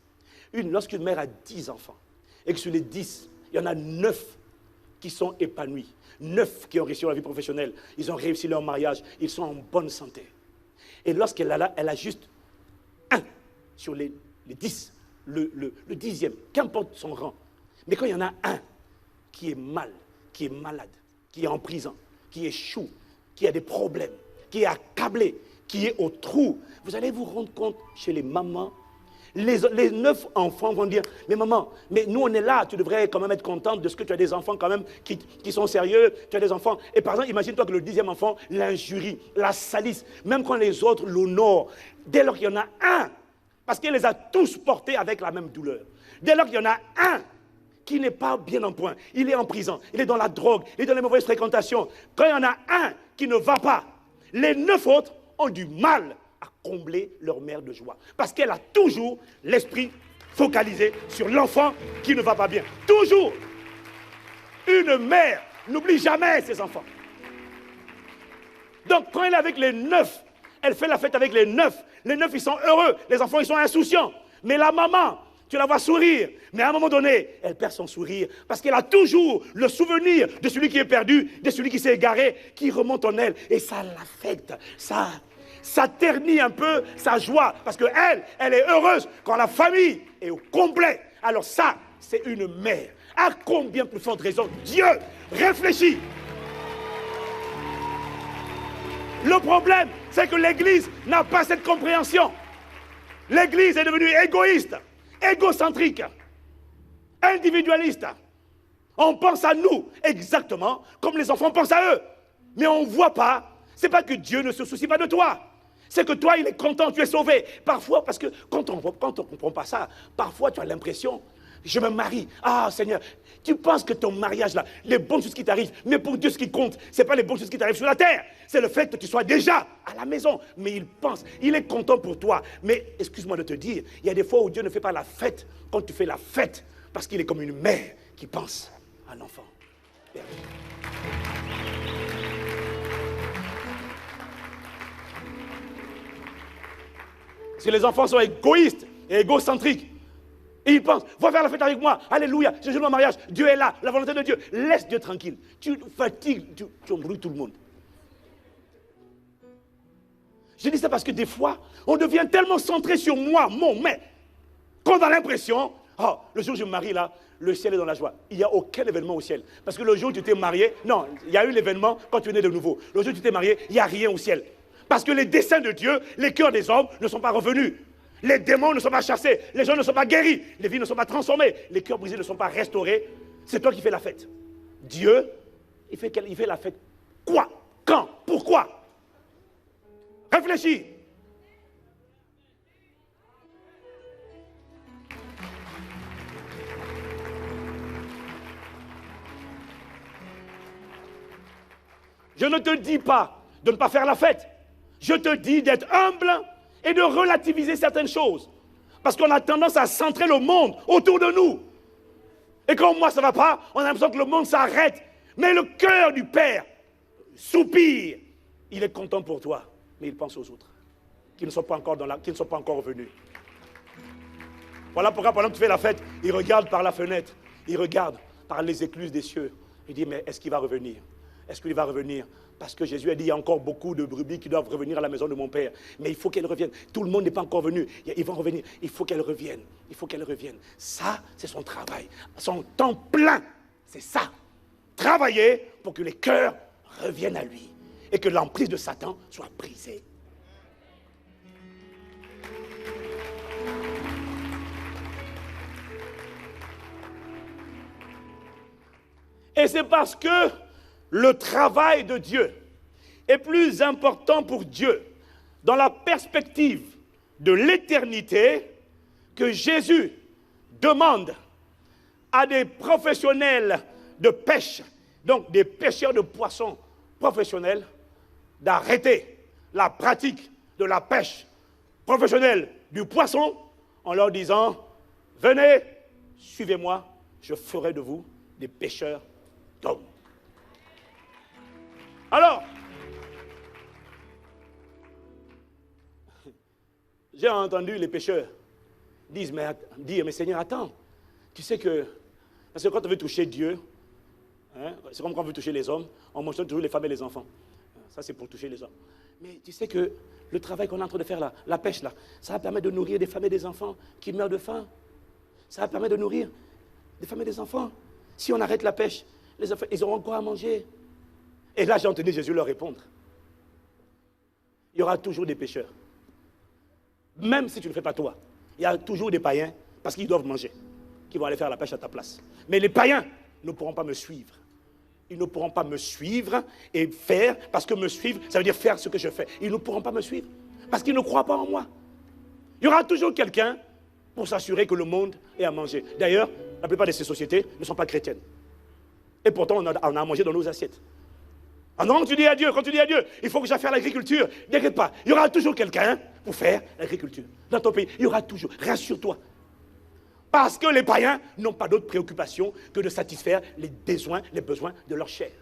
Lorsqu'une mère a 10 enfants, et que sur les 10, il y en a 9 qui sont épanouis, 9 qui ont réussi leur vie professionnelle, ils ont réussi leur mariage, ils sont en bonne santé. Et lorsqu'elle a juste un sur les 10, le 10e, qu'importe son rang. Mais quand il y en a un qui est mal, qui est malade, qui est en prison, qui échoue, qui a des problèmes, qui est accablé, qui est au trou, vous allez vous rendre compte chez les mamans, les 9 enfants vont dire, mais maman, mais nous on est là, tu devrais quand même être contente de ce que tu as des enfants quand même qui sont sérieux, tu as des enfants. Et par exemple, imagine-toi que le 10e enfant l'injurie, la salisse, même quand les autres l'honorent, dès lors qu'il y en a un, parce qu'il les a tous portés avec la même douleur, dès lors qu'il y en a un qui n'est pas bien en point, il est en prison, il est dans la drogue, il est dans les mauvaises fréquentations, quand il y en a un qui ne va pas, les 9 autres ont du mal à combler leur mère de joie. Parce qu'elle a toujours l'esprit focalisé sur l'enfant qui ne va pas bien. Toujours. Une mère n'oublie jamais ses enfants. Donc quand elle est avec les 9, elle fait la fête avec les 9. Les 9, ils sont heureux. Les enfants, ils sont insouciants. Mais la maman, tu la vois sourire. Mais à un moment donné, elle perd son sourire. Parce qu'elle a toujours le souvenir de celui qui est perdu, de celui qui s'est égaré, qui remonte en elle. Et ça l'affecte. Ça ternit un peu sa joie. Parce qu'elle est heureuse quand la famille est au complet. Alors ça, c'est une mère. À combien plus forte raison Dieu réfléchit. Le problème, c'est que l'Église n'a pas cette compréhension. L'Église est devenue égoïste, égocentrique, individualiste. On pense à nous exactement comme les enfants pensent à eux. Mais on ne voit pas. Ce n'est pas que Dieu ne se soucie pas de toi. C'est que toi, il est content, tu es sauvé. Parfois, parce que quand on ne comprend pas ça, parfois tu as l'impression, je me marie. Ah Seigneur, tu penses que ton mariage là, les bonnes choses qui t'arrivent, mais pour Dieu ce qui compte, ce n'est pas les bonnes choses qui t'arrivent sur la terre. C'est le fait que tu sois déjà à la maison. Mais il pense, il est content pour toi. Mais excuse-moi de te dire, il y a des fois où Dieu ne fait pas la fête quand tu fais la fête. Parce qu'il est comme une mère qui pense à l'enfant. Parce que les enfants sont égoïstes et égocentriques. Et ils pensent, va faire la fête avec moi, alléluia, je joue mon mariage, Dieu est là, la volonté de Dieu. Laisse Dieu tranquille. Tu fatigues, tu embrouilles tout le monde. Je dis ça parce que des fois, on devient tellement centré sur moi, mais qu'on a l'impression Oh, le jour où je me marie là, le ciel est dans la joie. Il n'y a aucun événement au ciel. Parce que le jour où tu t'es marié, non, il y a eu l'événement quand tu es né de nouveau. Le jour où tu t'es marié, il n'y a rien au ciel. Parce que les desseins de Dieu, les cœurs des hommes ne sont pas revenus. Les démons ne sont pas chassés. Les gens ne sont pas guéris. Les vies ne sont pas transformées. Les cœurs brisés ne sont pas restaurés. C'est toi qui fais la fête. Dieu, il fait la fête. Quoi? Quand? Pourquoi? Réfléchis. Je ne te dis pas de ne pas faire la fête. Je te dis d'être humble et de relativiser certaines choses. Parce qu'on a tendance à centrer le monde autour de nous. Et quand moi ça ne va pas, on a l'impression que le monde s'arrête. Mais le cœur du Père soupire. Il est content pour toi, mais il pense aux autres qui ne sont pas encore qui ne sont pas encore venus. Voilà pourquoi pendant que tu fais la fête, il regarde par la fenêtre, il regarde par les écluses des cieux. Il dit, mais est-ce qu'il va revenir? Est-ce qu'il va revenir? Parce que Jésus a dit, il y a encore beaucoup de brebis qui doivent revenir à la maison de mon Père. Mais il faut qu'elles reviennent. Tout le monde n'est pas encore venu. Ils vont revenir. Il faut qu'elles reviennent. Il faut qu'elles reviennent. Ça, c'est son travail. Son temps plein. C'est ça. Travailler pour que les cœurs reviennent à lui. Et que l'emprise de Satan soit brisée. Et c'est parce que le travail de Dieu est plus important pour Dieu dans la perspective de l'éternité que Jésus demande à des professionnels de pêche, donc des pêcheurs de poissons professionnels, d'arrêter la pratique de la pêche professionnelle du poisson en leur disant, venez, suivez-moi, je ferai de vous des pêcheurs d'hommes. Alors, j'ai entendu les pécheurs dire, mais Seigneur, attends, tu sais que, parce que quand on veut toucher Dieu, hein, c'est comme quand on veut toucher les hommes, on mentionne toujours les femmes et les enfants. Ça, c'est pour toucher les hommes. Mais tu sais que le travail qu'on est en train de faire là, la pêche là, ça va permettre de nourrir des femmes et des enfants qui meurent de faim. Ça va permettre de nourrir des femmes et des enfants. Si on arrête la pêche, les enfants, ils auront quoi à manger? Et là, j'ai entendu Jésus leur répondre. Il y aura toujours des pécheurs. Même si tu ne le fais pas toi, il y a toujours des païens, parce qu'ils doivent manger, qui vont aller faire la pêche à ta place. Mais les païens ne pourront pas me suivre. Ils ne pourront pas me suivre et faire, parce que me suivre, ça veut dire faire ce que je fais. Ils ne pourront pas me suivre, parce qu'ils ne croient pas en moi. Il y aura toujours quelqu'un pour s'assurer que le monde ait à manger. D'ailleurs, la plupart de ces sociétés ne sont pas chrétiennes. Et pourtant, on a à manger dans nos assiettes. Alors quand tu dis à Dieu, il faut que j'aille faire l'agriculture, n'inquiète pas, il y aura toujours quelqu'un pour faire l'agriculture. Dans ton pays, il y aura toujours, rassure-toi. Parce que les païens n'ont pas d'autre préoccupation que de satisfaire les besoins de leur chair.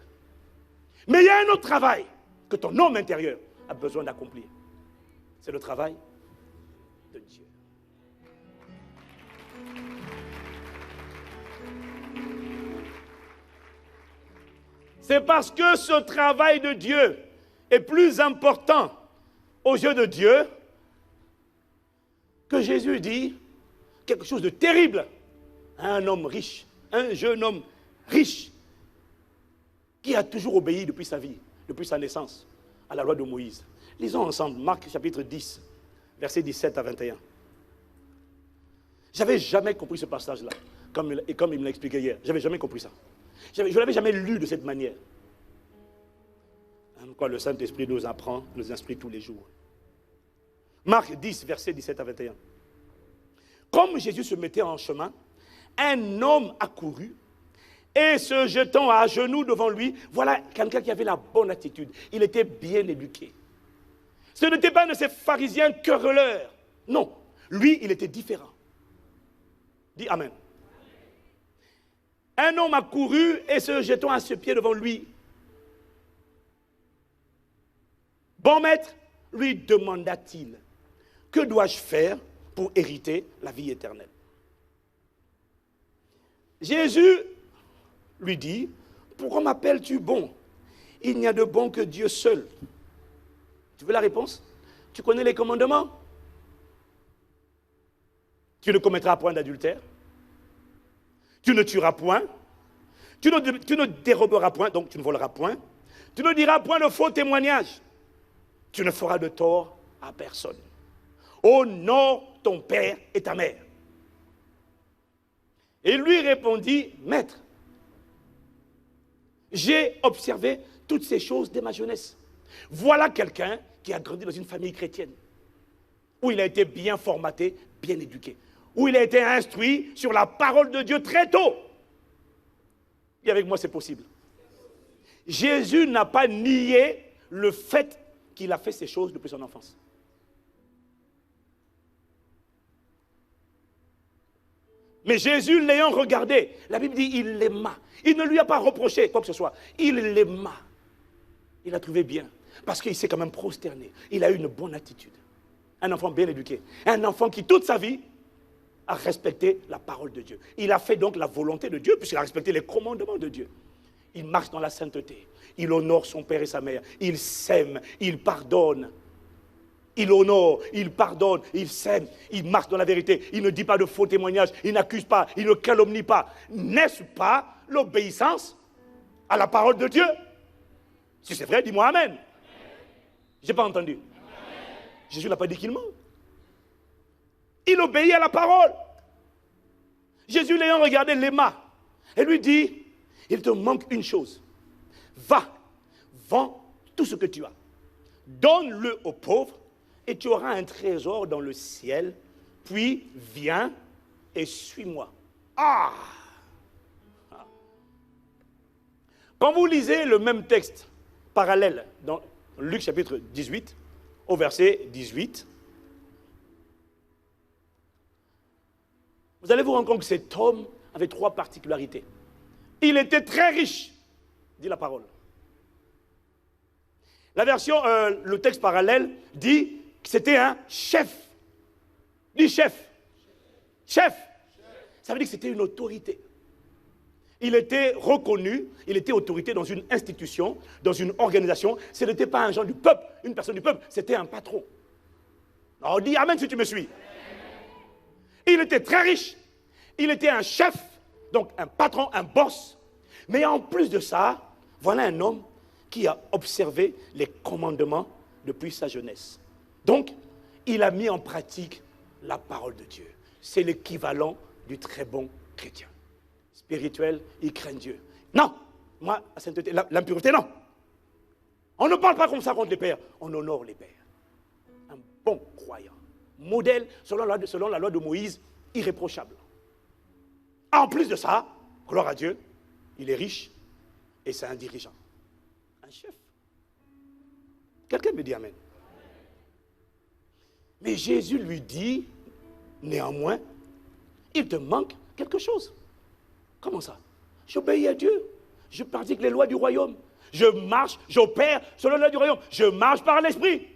Mais il y a un autre travail que ton homme intérieur a besoin d'accomplir. C'est le travail de Dieu. C'est parce que ce travail de Dieu est plus important aux yeux de Dieu que Jésus dit quelque chose de terrible à un homme riche, un jeune homme riche qui a toujours obéi depuis sa vie, depuis sa naissance, à la loi de Moïse. Lisons ensemble Marc chapitre 10, versets 17 à 21. Je n'avais jamais compris ce passage-là, comme il me l'a expliqué hier. Je n'avais jamais compris ça. Je ne l'avais jamais lu de cette manière. Quoi, le Saint-Esprit nous apprend, nous instruit tous les jours. Marc 10, versets 17 à 21. Comme Jésus se mettait en chemin, un homme accourut et se jetant à genoux devant lui, voilà quelqu'un qui avait la bonne attitude. Il était bien éduqué. Ce n'était pas un de ces pharisiens querelleurs. Non, lui, il était différent. Dis Amen. Un homme accourut et se jetant à ses pieds devant lui. Bon maître, lui demanda-t-il, que dois-je faire pour hériter la vie éternelle? Jésus lui dit, pourquoi m'appelles-tu bon? Il n'y a de bon que Dieu seul. Tu veux la réponse? Tu connais les commandements? Tu ne commettras point d'adultère. Tu ne tueras point. Tu ne déroberas point, donc tu ne voleras point. Tu ne diras point de faux témoignages. Tu ne feras de tort à personne. Honore ton père et ta mère. Et lui répondit, Maître, j'ai observé toutes ces choses dès ma jeunesse. Voilà quelqu'un qui a grandi dans une famille chrétienne, où il a été bien formaté, bien éduqué, où il a été instruit sur la parole de Dieu très tôt. Et avec moi, c'est possible. Jésus n'a pas nié le fait qu'il a fait ces choses depuis son enfance. Mais Jésus, l'ayant regardé, la Bible dit, il l'aima. Il ne lui a pas reproché quoi que ce soit. Il l'aima. Il l'a trouvé bien. Parce qu'il s'est quand même prosterné. Il a eu une bonne attitude. Un enfant bien éduqué. Un enfant qui, toute sa vie, a respecté la parole de Dieu. Il a fait donc la volonté de Dieu, puisqu'il a respecté les commandements de Dieu. Il marche dans la sainteté. Il honore son père et sa mère. Il s'aime. Il pardonne. Il honore, il pardonne, il s'aime, il marche dans la vérité, il ne dit pas de faux témoignages, il n'accuse pas, il ne calomnie pas. N'est-ce pas l'obéissance à la parole de Dieu? Si c'est vrai, dis-moi Amen. Je n'ai pas entendu. Amen. Jésus n'a pas dit qu'il ment. Il obéit à la parole. Jésus l'ayant regardé l'aima et lui dit, il te manque une chose. Va, vends tout ce que tu as. Donne-le aux pauvres. Et tu auras un trésor dans le ciel, puis viens et suis-moi. Ah! Quand vous lisez le même texte parallèle dans Luc chapitre 18, au verset 18, vous allez vous rendre compte que cet homme avait trois particularités. Il était très riche, dit la parole. La version, le texte parallèle dit que c'était un chef. Dis chef. Chef. Ça veut dire que c'était une autorité. Il était reconnu, il était autorité dans une institution, dans une organisation. Ce n'était pas un genre du peuple, une personne du peuple, c'était un patron. Alors dis Amen si tu me suis. Il était très riche, il était un chef, donc un patron, un boss. Mais en plus de ça, voilà un homme qui a observé les commandements depuis sa jeunesse. Donc, il a mis en pratique la parole de Dieu. C'est l'équivalent du très bon chrétien. Spirituel, il craint Dieu. Non, moi, la sainteté, l'impureté, non. On ne parle pas comme ça contre les pères, on honore les pères. Un bon croyant. Modèle, selon la loi de Moïse, irréprochable. En plus de ça, gloire à Dieu, il est riche et c'est un dirigeant. Un chef. Quelqu'un me dit Amen. Mais Jésus lui dit, néanmoins, il te manque quelque chose. Comment ça? J'obéis à Dieu. Je pratique les lois du royaume. Je marche, j'opère selon les lois du royaume. Je marche par l'esprit.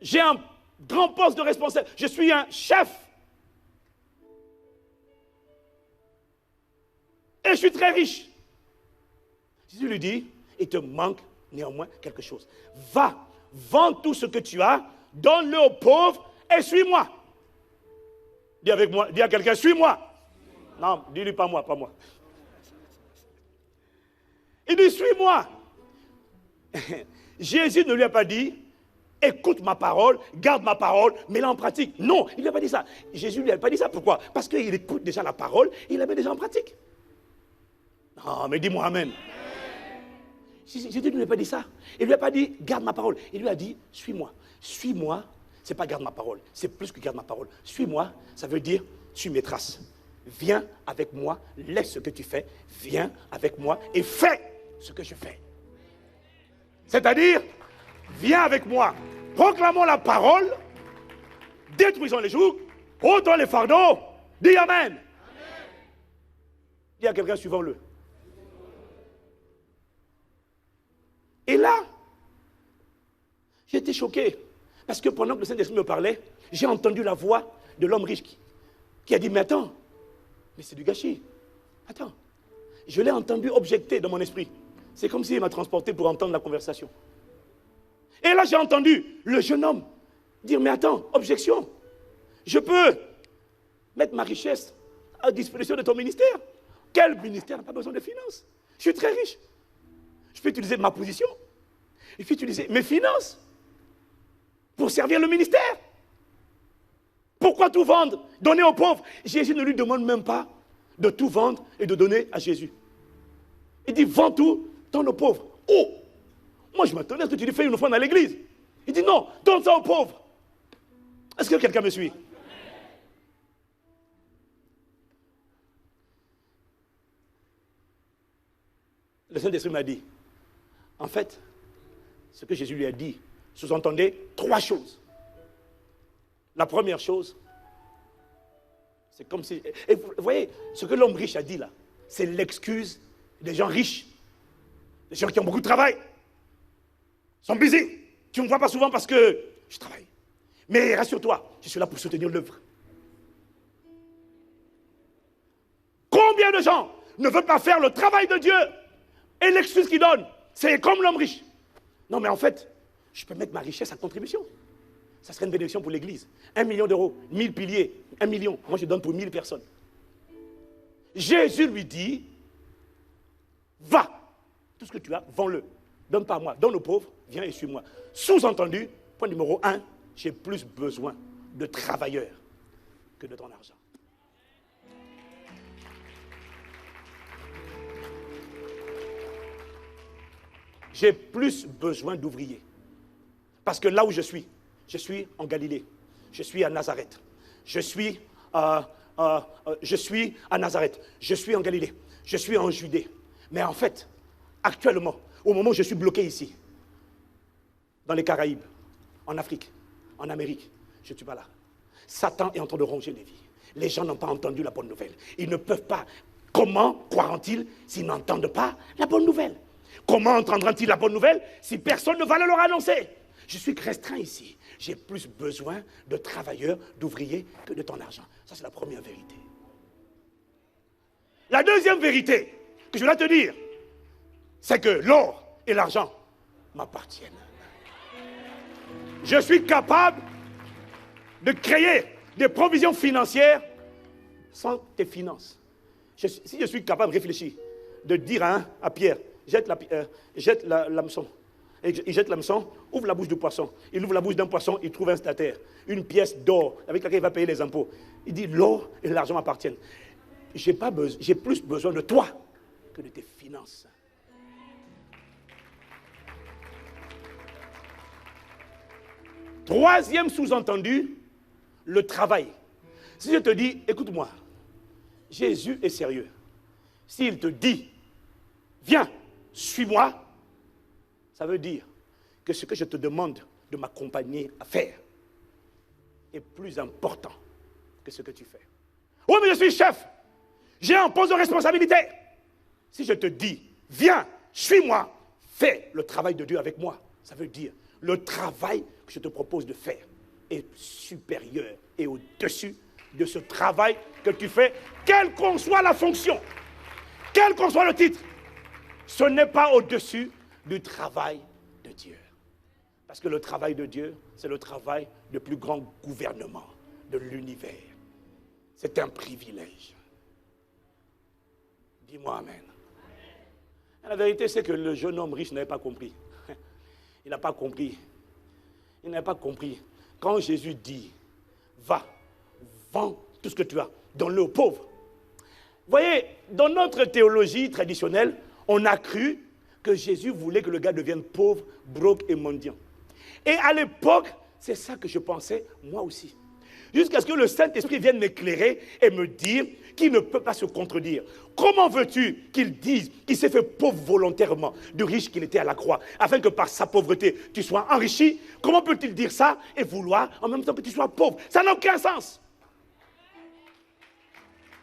J'ai un grand poste de responsable. Je suis un chef. Et je suis très riche. Jésus lui dit, il te manque néanmoins quelque chose. Va, vends tout ce que tu as, donne-le aux pauvres et suis-moi. Dis avec moi, dis à quelqu'un, suis-moi. Non, dis-lui pas moi, pas moi. Il dit, suis-moi. Jésus ne lui a pas dit, écoute ma parole, garde ma parole, mets-la en pratique. Non, il ne lui a pas dit ça. Jésus ne lui a pas dit ça. Pourquoi? Parce qu'il écoute déjà la parole, il la met déjà en pratique. Non, mais dis-moi Amen. Jésus ne lui a pas dit ça. Il ne lui a pas dit, garde ma parole. Il lui a dit, suis-moi. Suis-moi, ce n'est pas garde ma parole. C'est plus que garde ma parole. Suis-moi, ça veut dire, suis mes traces. Viens avec moi, laisse ce que tu fais. Viens avec moi et fais ce que je fais. C'est-à-dire, viens avec moi. Proclamons la parole. Détruisons les jougs. Ôtons les fardeaux. Dis Amen. Amen. Dis à quelqu'un, suivons-le. Et là, j'ai été choqué. Parce que pendant que le Saint-Esprit me parlait, j'ai entendu la voix de l'homme riche qui a dit, mais attends, mais c'est du gâchis. Attends. Je l'ai entendu objecter dans mon esprit. C'est comme s'il m'a transporté pour entendre la conversation. Et là, j'ai entendu le jeune homme dire, mais attends, objection. Je peux mettre ma richesse à disposition de ton ministère. Quel ministère n'a pas besoin de finances? Je suis très riche. Je peux utiliser ma position. Je peux utiliser mes finances pour servir le ministère. Pourquoi tout vendre? Donner aux pauvres. Jésus ne lui demande même pas de tout vendre et de donner à Jésus. Il dit, vends tout, donne aux pauvres. Oh! Moi, je m'attendais à ce que tu lui fais une offrande à l'église. Il dit, non, donne ça aux pauvres. Est-ce que quelqu'un me suit? Le Saint-Esprit m'a dit, en fait, ce que Jésus lui a dit, sous-entendait 3 choses. La première chose, c'est comme si... Et vous voyez, ce que l'homme riche a dit là, c'est l'excuse des gens riches, des gens qui ont beaucoup de travail, sont busy. Tu ne me vois pas souvent parce que je travaille. Mais rassure-toi, je suis là pour soutenir l'œuvre. Combien de gens ne veulent pas faire le travail de Dieu? Et l'excuse qu'ils donnent, c'est comme l'homme riche. Non, mais en fait, je peux mettre ma richesse à contribution. Ça serait une bénédiction pour l'église. 1 million d'euros, 1000 piliers, 1 million. Moi, je donne pour 1000 personnes. Jésus lui dit, va, tout ce que tu as, vends-le. Donne pas à moi, donne aux pauvres, viens et suis-moi. Sous-entendu, point numéro 1, j'ai plus besoin de travailleurs que de ton argent. J'ai plus besoin d'ouvriers. Parce que là où je suis en Galilée, je suis à Nazareth, je suis à Nazareth, je suis en Galilée, je suis en Judée. Mais en fait, actuellement, au moment où je suis bloqué ici, dans les Caraïbes, en Afrique, en Amérique, je ne suis pas là. Satan est en train de ronger les vies. Les gens n'ont pas entendu la bonne nouvelle. Ils ne peuvent pas. Comment croiront-ils s'ils n'entendent pas la bonne nouvelle? Comment entendront-ils la bonne nouvelle si personne ne va le leur annoncer? Je suis restreint ici. J'ai plus besoin de travailleurs, d'ouvriers que de ton argent. Ça, c'est la première vérité. La deuxième vérité que je dois te dire, c'est que l'or et l'argent m'appartiennent. Je suis capable de créer des provisions financières sans tes finances. Si je suis capable de réfléchir, de dire à Pierre, jette l'hameçon. Il jette l'hameçon, ouvre la bouche du poisson. Il ouvre la bouche d'un poisson, il trouve un statère, une pièce d'or avec laquelle il va payer les impôts. Il dit, l'or et l'argent m'appartiennent. J'ai plus besoin de toi que de tes finances. Troisième sous-entendu, le travail. Si je te dis, écoute-moi, Jésus est sérieux. S'il te dit, viens, suis-moi, ça veut dire que ce que je te demande de m'accompagner à faire est plus important que ce que tu fais. Oui, mais je suis chef. J'ai un poste de responsabilité. Si je te dis, viens, suis-moi, fais le travail de Dieu avec moi, ça veut dire le travail que je te propose de faire est supérieur et au-dessus de ce travail que tu fais, quelle qu'en soit la fonction, quel qu'en soit le titre. Ce n'est pas au-dessus du travail de Dieu. Parce que le travail de Dieu, c'est le travail du plus grand gouvernement de l'univers. C'est un privilège. Dis-moi amen. Et la vérité, c'est que le jeune homme riche n'avait pas compris. Il n'a pas compris. Il n'avait pas compris. Quand Jésus dit, va, vends tout ce que tu as, donne-le aux pauvres. Vous voyez, dans notre théologie traditionnelle, on a cru que Jésus voulait que le gars devienne pauvre, broke et mendiant. Et à l'époque, c'est ça que je pensais, moi aussi. Jusqu'à ce que le Saint-Esprit vienne m'éclairer et me dire qu'il ne peut pas se contredire. Comment veux-tu qu'il dise qu'il s'est fait pauvre volontairement, du riche qu'il était à la croix, afin que par sa pauvreté, tu sois enrichi? Comment peut-il dire ça et vouloir en même temps que tu sois pauvre? Ça n'a aucun sens.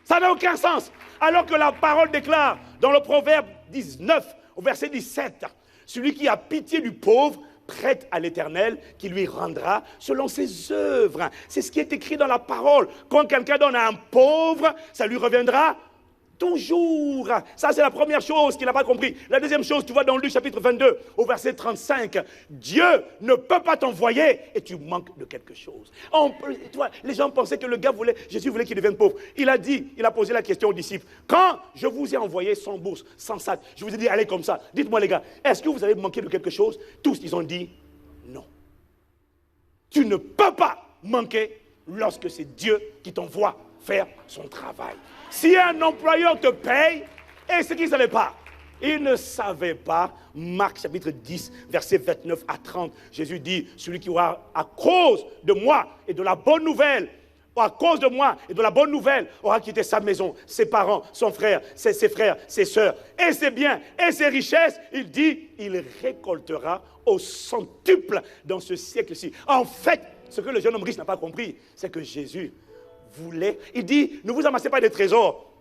Ça n'a aucun sens. Alors que la parole déclare dans le Proverbe 19, au verset 17, celui qui a pitié du pauvre prête à l'Éternel qui lui rendra selon ses œuvres. C'est ce qui est écrit dans la parole. Quand quelqu'un donne à un pauvre, ça lui reviendra Toujours. Ça, c'est la première chose qu'il n'a pas compris. La deuxième chose, tu vois dans Luc chapitre 22, au verset 35, Dieu ne peut pas t'envoyer et tu manques de quelque chose. Tu vois, les gens pensaient que Jésus voulait qu'il devienne pauvre. Il a posé la question aux disciples. Quand je vous ai envoyé sans bourse, sans sac, je vous ai dit, allez comme ça. Dites-moi les gars, est-ce que vous avez manqué de quelque chose? Tous, ils ont dit, non. Tu ne peux pas manquer lorsque c'est Dieu qui t'envoie faire son travail. Si un employeur te paye, et ce qu'ils ne savaient pas, ils ne savaient pas, Marc chapitre 10, verset 29 à 30, Jésus dit, celui qui aura à cause de moi et de la bonne nouvelle, à cause de moi et de la bonne nouvelle, aura quitté sa maison, ses parents, son frère, ses frères, ses sœurs, et ses biens, et ses richesses, il dit, il récoltera au centuple dans ce siècle-ci. En fait, ce que le jeune homme riche n'a pas compris, c'est que Jésus voulait, il dit, ne vous amassez pas des trésors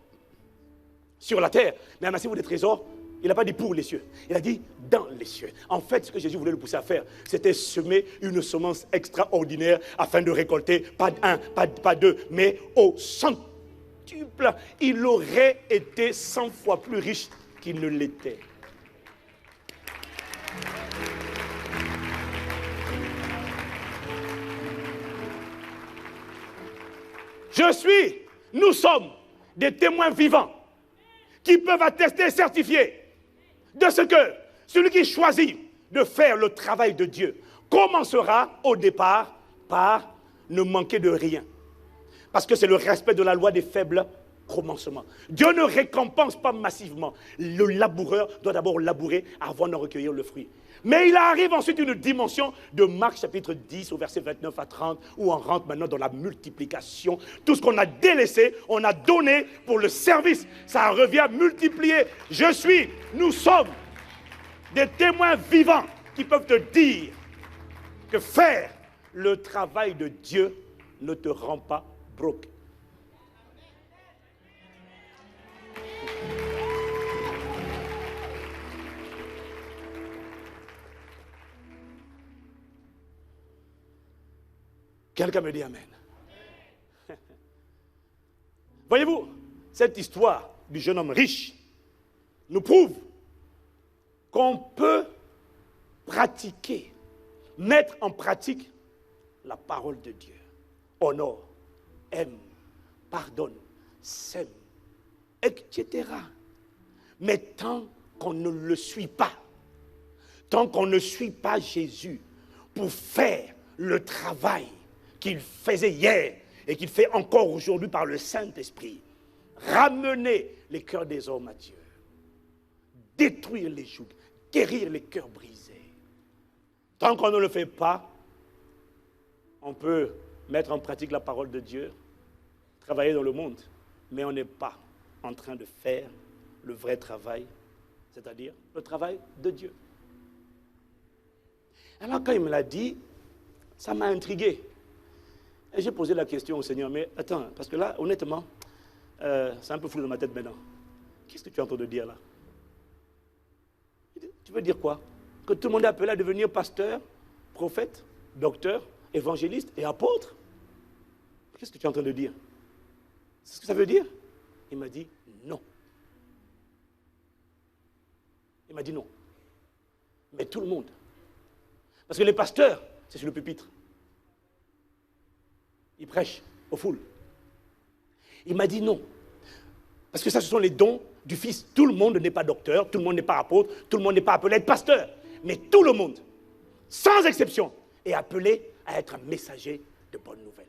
sur la terre, mais amassez-vous des trésors. Il n'a pas dit pour les cieux, il a dit dans les cieux. En fait, ce que Jésus voulait le pousser à faire, c'était semer une semence extraordinaire afin de récolter, pas un, pas deux, mais au centuple. Il aurait été 100 fois plus riche qu'il ne l'était. Nous sommes des témoins vivants qui peuvent attester et certifier de ce que celui qui choisit de faire le travail de Dieu commencera au départ par ne manquer de rien. Parce que c'est le respect de la loi des faibles commencements. Dieu ne récompense pas massivement. Le laboureur doit d'abord labourer avant de recueillir le fruit. Mais il arrive ensuite une dimension de Marc chapitre 10 au verset 29 à 30 où on rentre maintenant dans la multiplication. Tout ce qu'on a délaissé, on a donné pour le service. Ça revient multiplier. Nous sommes des témoins vivants qui peuvent te dire que faire le travail de Dieu ne te rend pas broke. Quelqu'un me dit amen. Voyez-vous, cette histoire du jeune homme riche nous prouve qu'on peut pratiquer, mettre en pratique la parole de Dieu. Honore, aime, pardonne, sème, etc. Mais tant qu'on ne le suit pas, tant qu'on ne suit pas Jésus pour faire le travail qu'il faisait hier et qu'il fait encore aujourd'hui par le Saint-Esprit, ramener les cœurs des hommes à Dieu, détruire les jougs, guérir les cœurs brisés. Tant qu'on ne le fait pas, on peut mettre en pratique la parole de Dieu, travailler dans le monde, mais on n'est pas en train de faire le vrai travail, c'est-à-dire le travail de Dieu. Alors quand il me l'a dit, ça m'a intrigué. Et j'ai posé la question au Seigneur, mais attends, parce que là, honnêtement, c'est un peu flou dans ma tête maintenant. Qu'est-ce que tu es en train de dire là? Tu veux dire quoi? Que tout le monde est appelé à devenir pasteur, prophète, docteur, évangéliste et apôtre? Qu'est-ce que tu es en train de dire? C'est ce que ça veut dire? Il m'a dit non. Il m'a dit non. Mais tout le monde. Parce que les pasteurs, c'est sur le pupitre. Ils prêchent aux foules. Il m'a dit non. Parce que ça, ce sont les dons du Fils. Tout le monde n'est pas docteur, tout le monde n'est pas apôtre, tout le monde n'est pas appelé à être pasteur. Mais tout le monde, sans exception, est appelé à être un messager de bonnes nouvelles.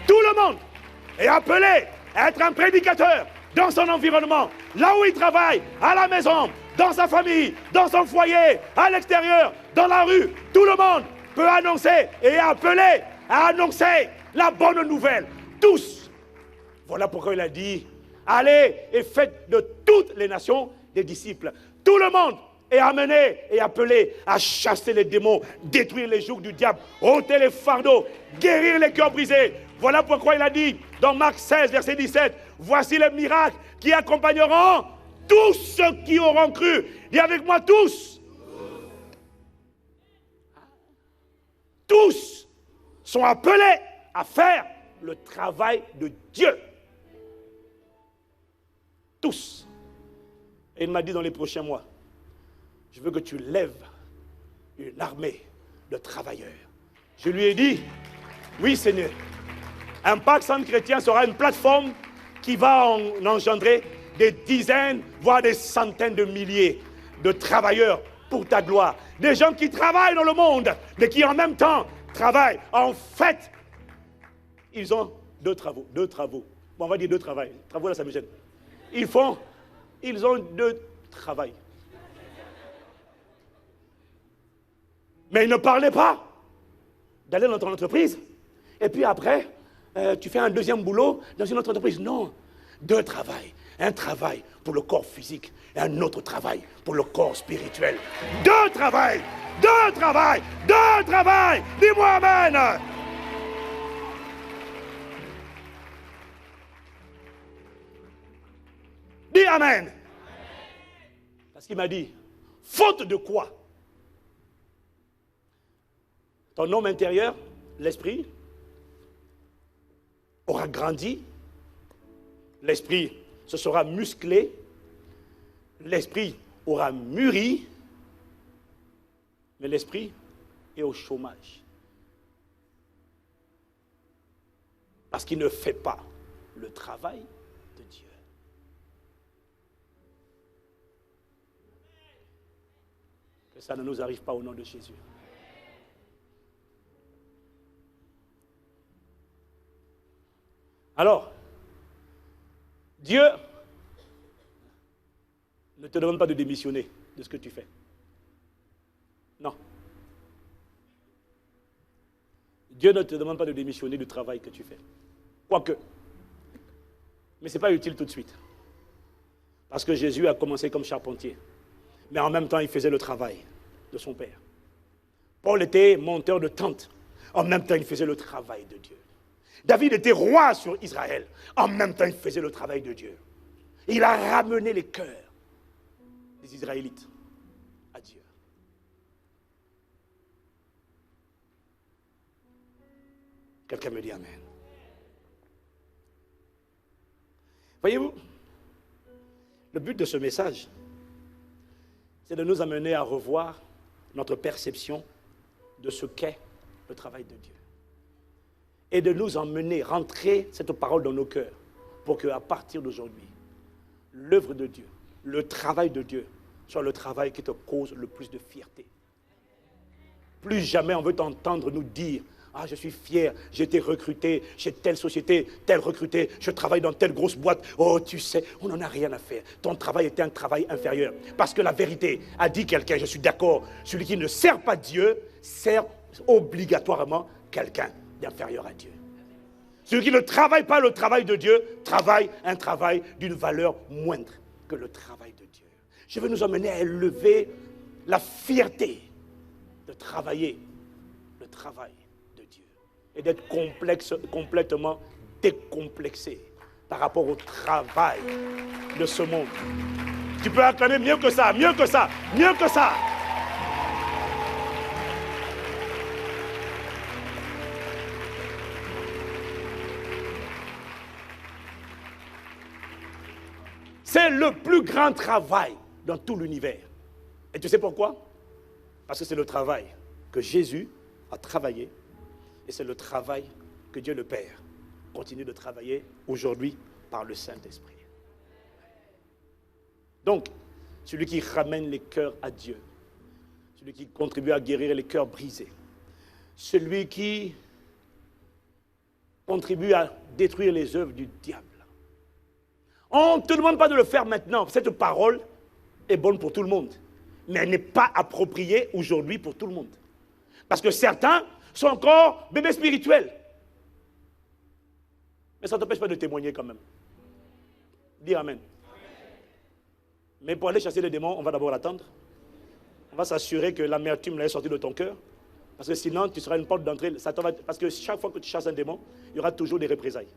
Tout le monde est appelé à être un prédicateur dans son environnement, là où il travaille, à la maison, dans sa famille, dans son foyer, à l'extérieur, dans la rue. Tout le monde peut annoncer et est appelé à annoncer la bonne nouvelle. Tous. Voilà pourquoi il a dit, allez et faites de toutes les nations des disciples. Tout le monde est amené et appelé à chasser les démons, détruire les jougs du diable, ôter les fardeaux, guérir les cœurs brisés. Voilà pourquoi il a dit dans Marc 16, verset 17, voici les miracles qui accompagneront tous ceux qui auront cru. Dis avec moi tous. Tous sont appelés à faire le travail de Dieu. Tous. Et il m'a dit dans les prochains mois, je veux que tu lèves une armée de travailleurs. Je lui ai dit, oui Seigneur, Impact Centre Chrétien sera une plateforme qui va engendrer des dizaines, voire des centaines de milliers de travailleurs pour ta gloire. Des gens qui travaillent dans le monde, mais qui en même temps travaillent. En fait, ils ont deux travaux. Bon, on va dire deux travaux. Travaux là, ça me gêne. Ils ont deux travaux. Mais ils ne parlaient pas d'aller dans ton entreprise. Et puis après, tu fais un deuxième boulot dans une autre entreprise. Non, deux travails. Un travail pour le corps physique et un autre travail pour le corps spirituel. Deux travails. Dis-moi amen. Dis amen. Parce qu'il m'a dit, faute de quoi? Ton homme intérieur, l'esprit, aura grandi, l'esprit se sera musclé, l'esprit aura mûri, mais l'esprit est au chômage. Parce qu'il ne fait pas le travail de Dieu. Que ça ne nous arrive pas au nom de Jésus. Alors, Dieu ne te demande pas de démissionner de ce que tu fais. Non. Dieu ne te demande pas de démissionner du travail que tu fais. Quoique. Mais ce n'est pas utile tout de suite. Parce que Jésus a commencé comme charpentier. Mais en même temps, il faisait le travail de son Père. Paul était monteur de tente. En même temps, il faisait le travail de Dieu. David était roi sur Israël. En même temps, il faisait le travail de Dieu. Il a ramené les cœurs des Israélites à Dieu. Quelqu'un me dit amen. Voyez-vous, le but de ce message, c'est de nous amener à revoir notre perception de ce qu'est le travail de Dieu. Et de nous emmener, rentrer cette parole dans nos cœurs, pour qu'à partir d'aujourd'hui, l'œuvre de Dieu, le travail de Dieu, soit le travail qui te cause le plus de fierté. Plus jamais on veut t'entendre nous dire, ah, je suis fier, j'ai été recruté chez telle société, tel recruté, je travaille dans telle grosse boîte. Oh, tu sais, on n'en a rien à faire. Ton travail était un travail inférieur. Parce que la vérité a dit quelqu'un, je suis d'accord, celui qui ne sert pas Dieu, sert obligatoirement quelqu'un d'inférieur à Dieu. Celui qui ne travaille pas le travail de Dieu, travaille un travail d'une valeur moindre que le travail de Dieu. Je veux nous emmener à élever la fierté de travailler le travail de Dieu et d'être complètement décomplexé par rapport au travail de ce monde. Tu peux acclamer mieux que ça, mieux que ça, mieux que ça. C'est le plus grand travail dans tout l'univers. Et tu sais pourquoi? Parce que c'est le travail que Jésus a travaillé et c'est le travail que Dieu le Père continue de travailler aujourd'hui par le Saint-Esprit. Donc, celui qui ramène les cœurs à Dieu, celui qui contribue à guérir les cœurs brisés, celui qui contribue à détruire les œuvres du diable. On ne te demande pas de le faire maintenant. Cette parole est bonne pour tout le monde. Mais elle n'est pas appropriée aujourd'hui pour tout le monde. Parce que certains sont encore bébés spirituels. Mais ça ne t'empêche pas de témoigner quand même. Dis amen. Mais pour aller chasser les démons, on va d'abord attendre. On va s'assurer que l'amertume est sortie de ton cœur. Parce que sinon, tu seras une porte d'entrée. Parce que chaque fois que tu chasses un démon, il y aura toujours des représailles.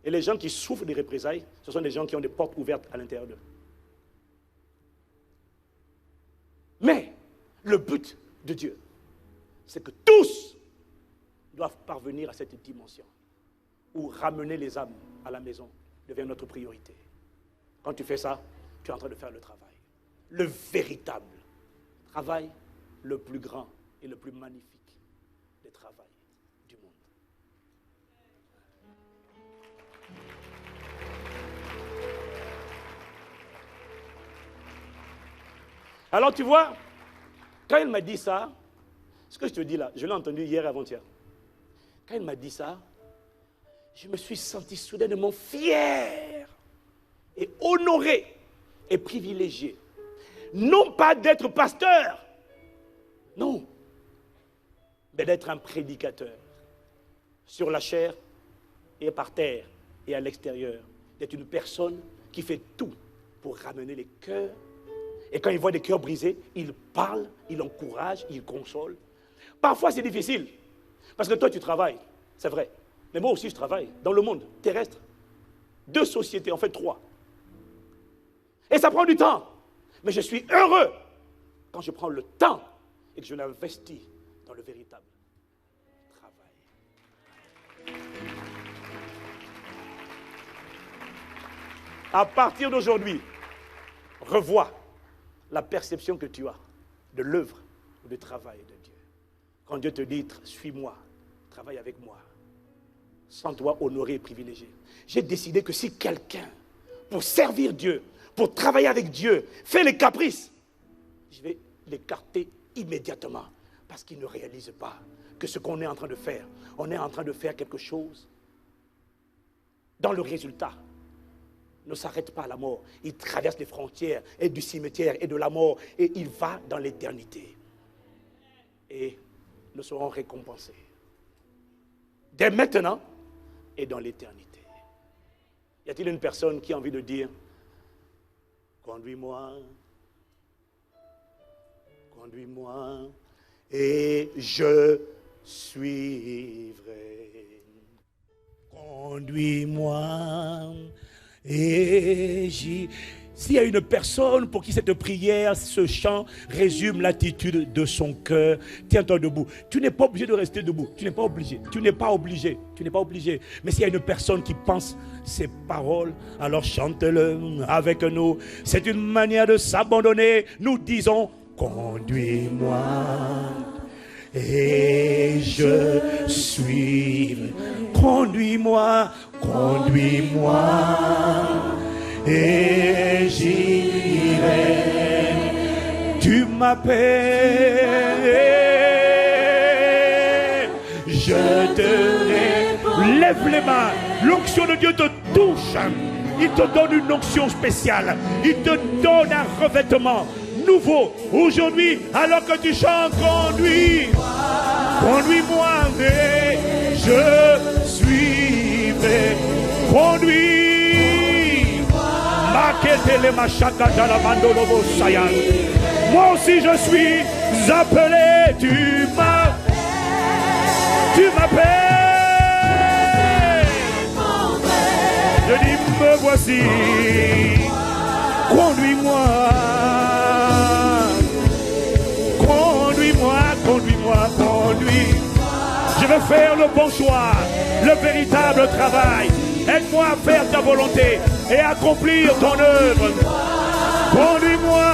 Et les gens qui souffrent des représailles, ce sont des gens qui ont des portes ouvertes à l'intérieur d'eux. Mais le but de Dieu, c'est que tous doivent parvenir à cette dimension où ramener les âmes à la maison devient notre priorité. Quand tu fais ça, tu es en train de faire le travail. Le véritable travail, le plus grand et le plus magnifique des travails du monde. Alors tu vois, quand il m'a dit ça, ce que je te dis là, je l'ai entendu hier et avant-hier. Quand il m'a dit ça, je me suis senti soudainement fier et honoré et privilégié. Non pas d'être pasteur, non, mais d'être un prédicateur sur la chair et par terre et à l'extérieur. D'être une personne qui fait tout pour ramener les cœurs. Et quand il voit des cœurs brisés, il parle, il encourage, il console. Parfois c'est difficile, parce que toi tu travailles, c'est vrai. Mais moi aussi je travaille dans le monde terrestre. 2 sociétés, en fait 3. Et ça prend du temps. Mais je suis heureux quand je prends le temps et que je l'investis dans le véritable travail. À partir d'aujourd'hui, revois la perception que tu as de l'œuvre ou du travail de Dieu. Quand Dieu te dit, suis-moi, travaille avec moi, sens-toi honoré et privilégié. J'ai décidé que si quelqu'un, pour servir Dieu, pour travailler avec Dieu, fait les caprices, je vais l'écarter immédiatement parce qu'il ne réalise pas que ce qu'on est en train de faire, on est en train de faire quelque chose dans le résultat. Ne s'arrête pas à la mort. Il traverse les frontières et du cimetière et de la mort et il va dans l'éternité. Et nous serons récompensés. Dès maintenant et dans l'éternité. Y a-t-il une personne qui a envie de dire, conduis-moi, conduis-moi et je suivrai. Conduis-moi. Et s'il y a une personne pour qui cette prière, ce chant résume l'attitude de son cœur, tiens-toi debout. Tu n'es pas obligé de rester debout. Tu n'es pas obligé. Tu n'es pas obligé. Tu n'es pas obligé. Mais s'il y a une personne qui pense ces paroles, alors chante-le avec nous. C'est une manière de s'abandonner. Nous disons, conduis-moi et je suivrai. Conduis-moi, conduis-moi et j'irai. Tu m'appelles, je te lève les mains. L'onction de Dieu te touche. Il te donne une onction spéciale. Il te donne un revêtement nouveau. Aujourd'hui, alors que tu chantes, conduis-moi et je suivrai. Conduis. Moi aussi je suis appelé. Tu m'appelles. Je dis me voici. Conduis-moi. Conduis-moi, conduis-moi, conduis. Je veux faire le bon choix, le véritable travail. Aide-moi à faire ta volonté et accomplir ton œuvre. Conduis-moi.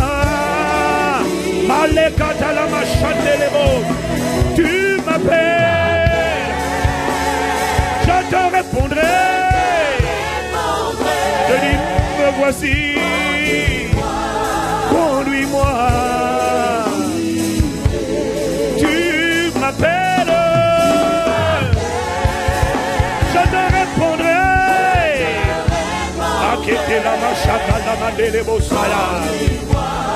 Tu m'appelles. Je te répondrai. Je dis, me voici. Conduis-moi. Tu m'appelles. Je te répondrai.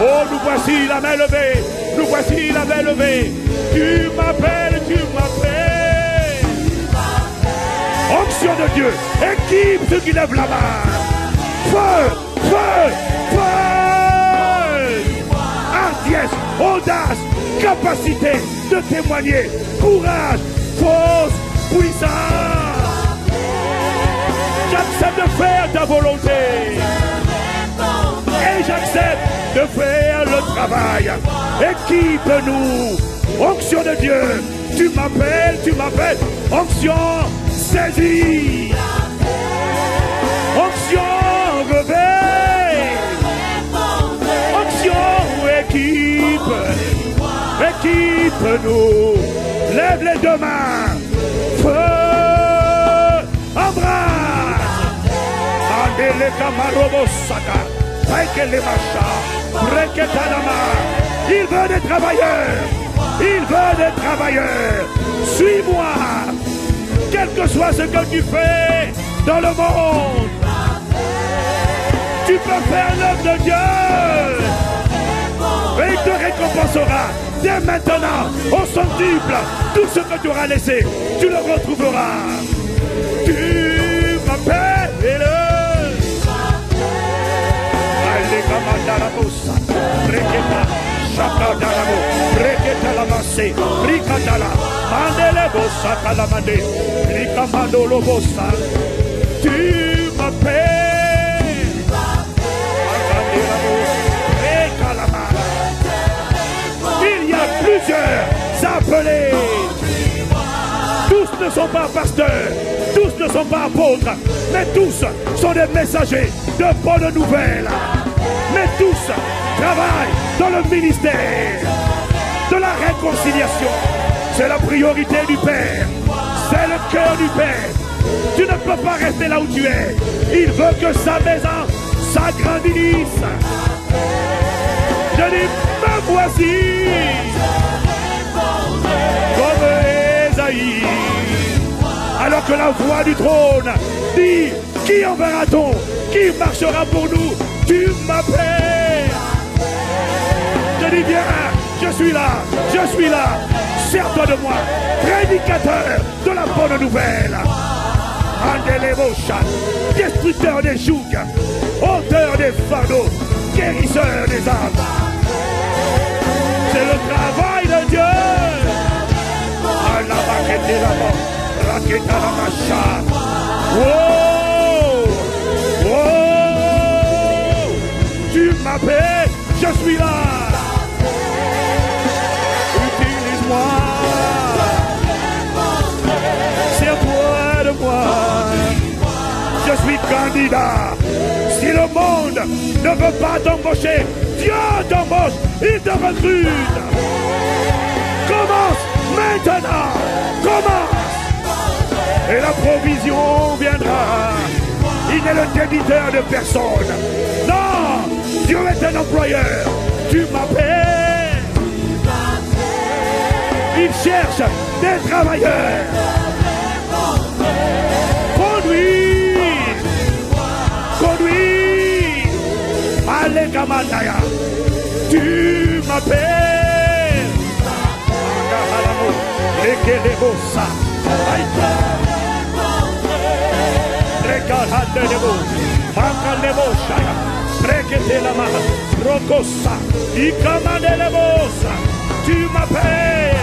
Oh, nous voici la main levée. Nous voici la main levée. Tu m'appelles, tu m'appelles. Onction de Dieu. Équipe ceux qui lèvent la main. Feu, feu, feu. Hardiesse, audace, capacité de témoigner. Courage, force, puissance. J'accepte de faire ta volonté. Et j'accepte de faire le travail. Équipe-nous. Onction de Dieu. Tu m'appelles, tu m'appelles. Onction saisie. Onction réveille. Équipe-nous. Lève les deux mains. Feu. Embrasse. Mandele Kamarobo Saka. Rekele Macha. Reketanama. Il veut des travailleurs. Il veut des travailleurs. Suis-moi. Quel que soit ce que tu fais dans le monde, tu peux faire l'œuvre de Dieu. Et il te récompensera dès maintenant au centuple. Tout ce que tu auras laissé, tu le retrouveras. Tu m'appelles. Allez, Kamandalabosa, Reketa, Chakadalamo, Reketa la Massé, Rikadala, Mandelebosa, Kalamande, Rikamandolobosa. Tu m'appelles. Il y a plusieurs appelés. Tous ne sont pas pasteurs, tous ne sont pas apôtres, mais tous sont des messagers de bonnes nouvelles. Mais tous travaillent dans le ministère de la réconciliation. C'est la priorité du Père, c'est le cœur du Père. Tu ne peux pas rester là où tu es. Il veut que sa maison s'agrandisse. Je dis, me voici, comme Ésaïe. Alors que la voix du trône dit, qui enverra-t-on? Qui marchera pour nous? Tu m'appelles. Je dis, viens, je suis là, sers-toi de moi, prédicateur de la bonne nouvelle. Andelebocha, destructeur des jougs, auteur des fardeaux, guérisseur des âmes. C'est le travail de Dieu. La baguette de la mort, raquette à la macha. Oh, oh, tu m'appelles, je suis là. Utilise-moi. Sers-toi de moi. Je suis candidat. Si le monde ne veut pas t'embaucher, Dieu t'embauche, il te recrute. Commence maintenant, commence. Et la provision viendra. Il n'est le débiteur de personne. Non, Dieu est un employeur. Tu m'appelles. Il cherche des travailleurs. Conduis. Allez, Kamandaya. Tu m'appelles. Rekelebosa. Rekalhandelebo. Makalebosa. Reketelama. Rokosa. Ikamandelebosa. Tu m'appelles.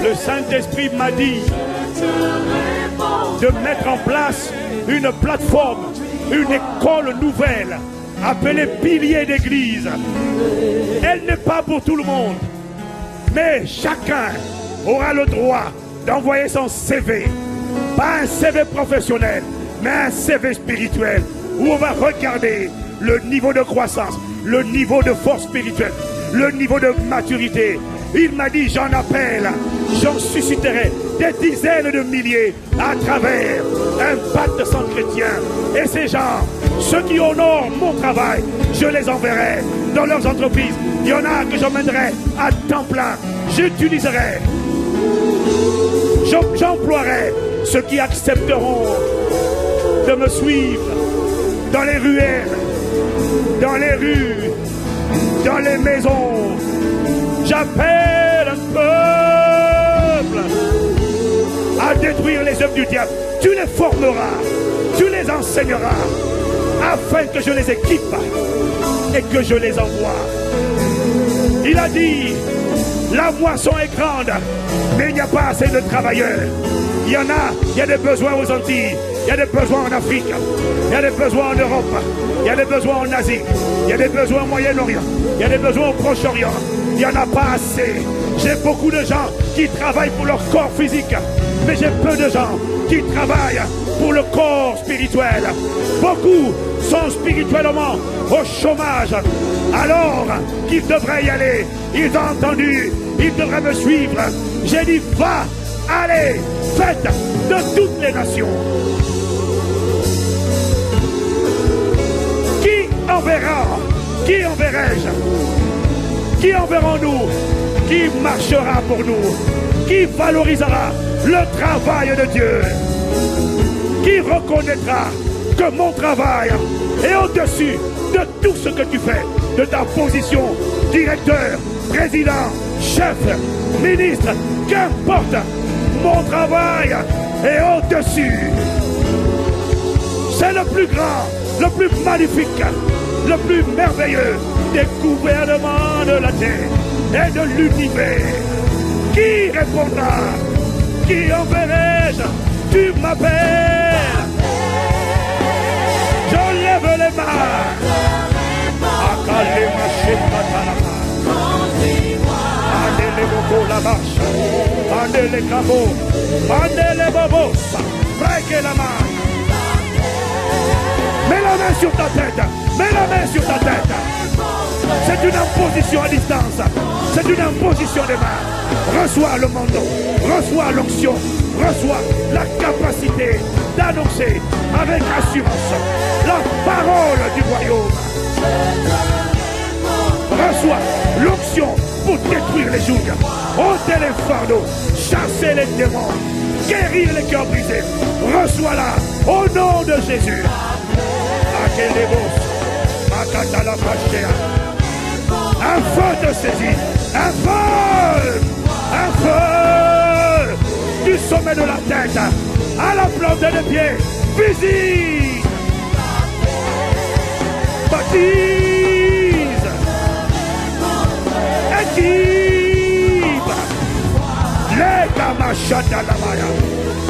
Le Saint-Esprit m'a dit de mettre en place une plateforme, une école nouvelle appelée Pilier d'Église. Elle n'est pas pour tout le monde, mais chacun aura le droit d'envoyer son CV. Pas un CV professionnel, mais un CV spirituel, où on va regarder le niveau de croissance, le niveau de force spirituelle, le niveau de maturité. Il m'a dit, j'en appelle, j'en susciterai des dizaines de milliers à travers un pacte sans chrétien. Et ces gens, ceux qui honorent mon travail, je les enverrai dans leurs entreprises. Il y en a que j'emmènerai à temps plein. J'utiliserai, j'emploierai ceux qui accepteront de me suivre dans les ruelles, dans les rues, dans les maisons. J'appelle un peuple à détruire les œuvres du diable. Tu les formeras, tu les enseigneras, afin que je les équipe et que je les envoie. Il a dit, la moisson est grande, mais il n'y a pas assez de travailleurs. Il y a des besoins aux Antilles, il y a des besoins en Afrique, il y a des besoins en Europe, il y a des besoins en Asie, il y a des besoins au Moyen-Orient, il y a des besoins au Proche-Orient. Il n'y en a pas assez. J'ai beaucoup de gens qui travaillent pour leur corps physique, mais j'ai peu de gens qui travaillent pour le corps spirituel. Beaucoup sont spirituellement au chômage, alors qu'ils devraient y aller. Ils ont entendu, ils devraient me suivre. J'ai dit, va, allez, faites de toutes les nations. Qui enverra? Qui enverrai-je? Qui enverrons-nous? Qui marchera pour nous? Qui valorisera le travail de Dieu? Qui reconnaîtra que mon travail est au-dessus de tout ce que tu fais, de ta position, directeur, président, chef, ministre, qu'importe, mon travail est au-dessus. C'est le plus grand, le plus magnifique, le plus merveilleux des gouvernements de la terre et de l'univers. Qui répondra? Qui enverrai-je? Tu m'appelles. Je lève les mains. La marche, andez les cabots, andez les bobos, breakez la main. Mets la main sur ta tête, mets la main sur ta tête. C'est une imposition à distance, c'est une imposition des mains. Reçois le mandat, reçois l'onction, reçois la capacité d'annoncer avec assurance la parole du royaume. Reçois l'onction pour détruire les jougs, ôter les fardeaux, chasser les démons, guérir les cœurs brisés. Reçois-la au nom de Jésus. Un feu de saisie, un feu du sommet de la tête à la plante des pieds. Visite, baptise, équipe, les gamachadalamaya.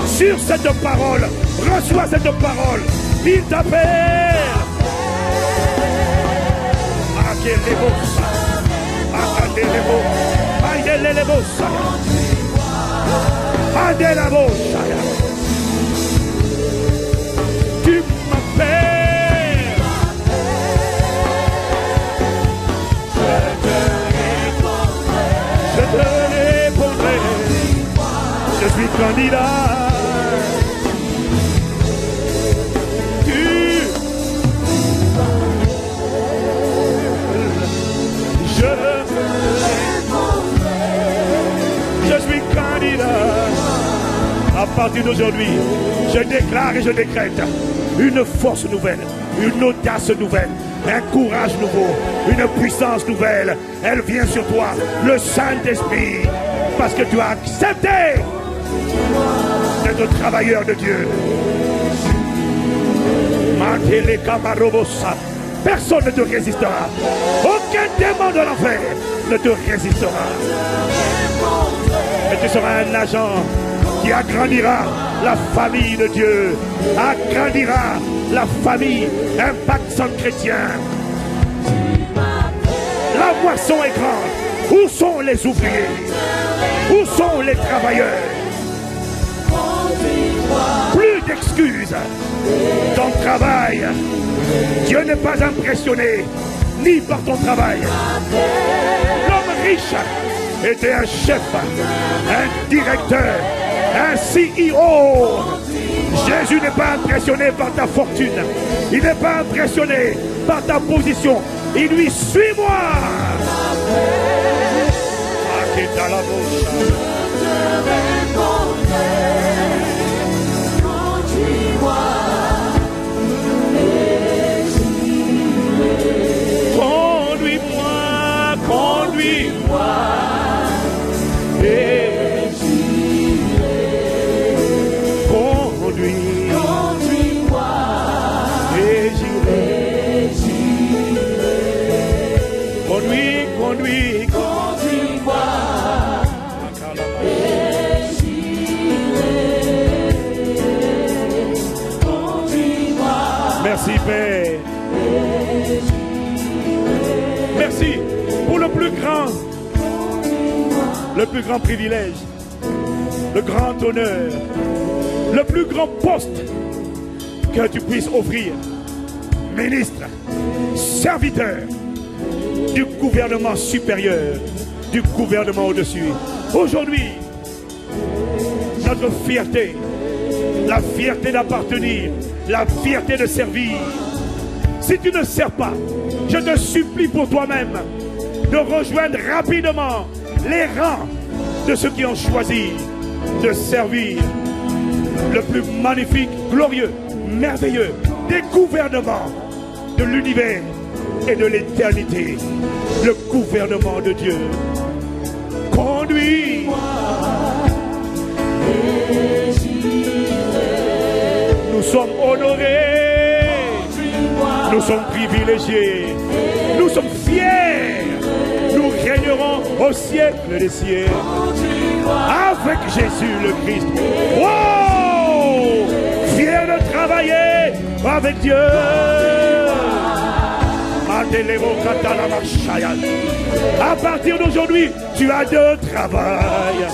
Sur cette parole, reçois cette parole. Il t'appelle. Tu m'appelles. Je te répondrai. Je suis candidat. Je suis candidat. À partir d'aujourd'hui, je déclare et je décrète une force nouvelle, une audace nouvelle, un courage nouveau, une puissance nouvelle. Elle vient sur toi, le Saint-Esprit, parce que tu as accepté d'être travailleur de Dieu. Personne ne te résistera. Aucun démon de l'enfer ne te résistera. Et tu seras un agent qui agrandira la famille de Dieu, agrandira la famille Impact Centre Chrétien. La moisson est grande. Où sont les ouvriers? Où sont les travailleurs? Plus d'excuses. Ton travail, Dieu n'est pas impressionné ni par ton travail. L'homme riche était un chef, un directeur, un CEO. Jésus n'est pas impressionné par ta fortune. Il n'est pas impressionné par ta position. Il lui suit moi. Conduis-moi, et conduis-moi, et j'irai. Conduis. Merci, Père. Merci pour le plus grand privilège, le grand honneur, le plus grand poste que tu puisses offrir. Ministre, serviteur du gouvernement supérieur, du gouvernement au-dessus. Aujourd'hui, notre fierté, la fierté d'appartenir, la fierté de servir. Si tu ne sers pas, je te supplie pour toi-même de rejoindre rapidement les rangs de ceux qui ont choisi de servir le plus magnifique, glorieux, merveilleux des gouvernements de l'univers et de l'éternité, le gouvernement de Dieu. Conduis. Nous sommes honorés, nous sommes privilégiés, nous sommes fiers, nous régnerons au siècle des siècles avec Jésus le Christ. Wow! Fiers de travailler avec Dieu. À partir d'aujourd'hui, tu as deux travails.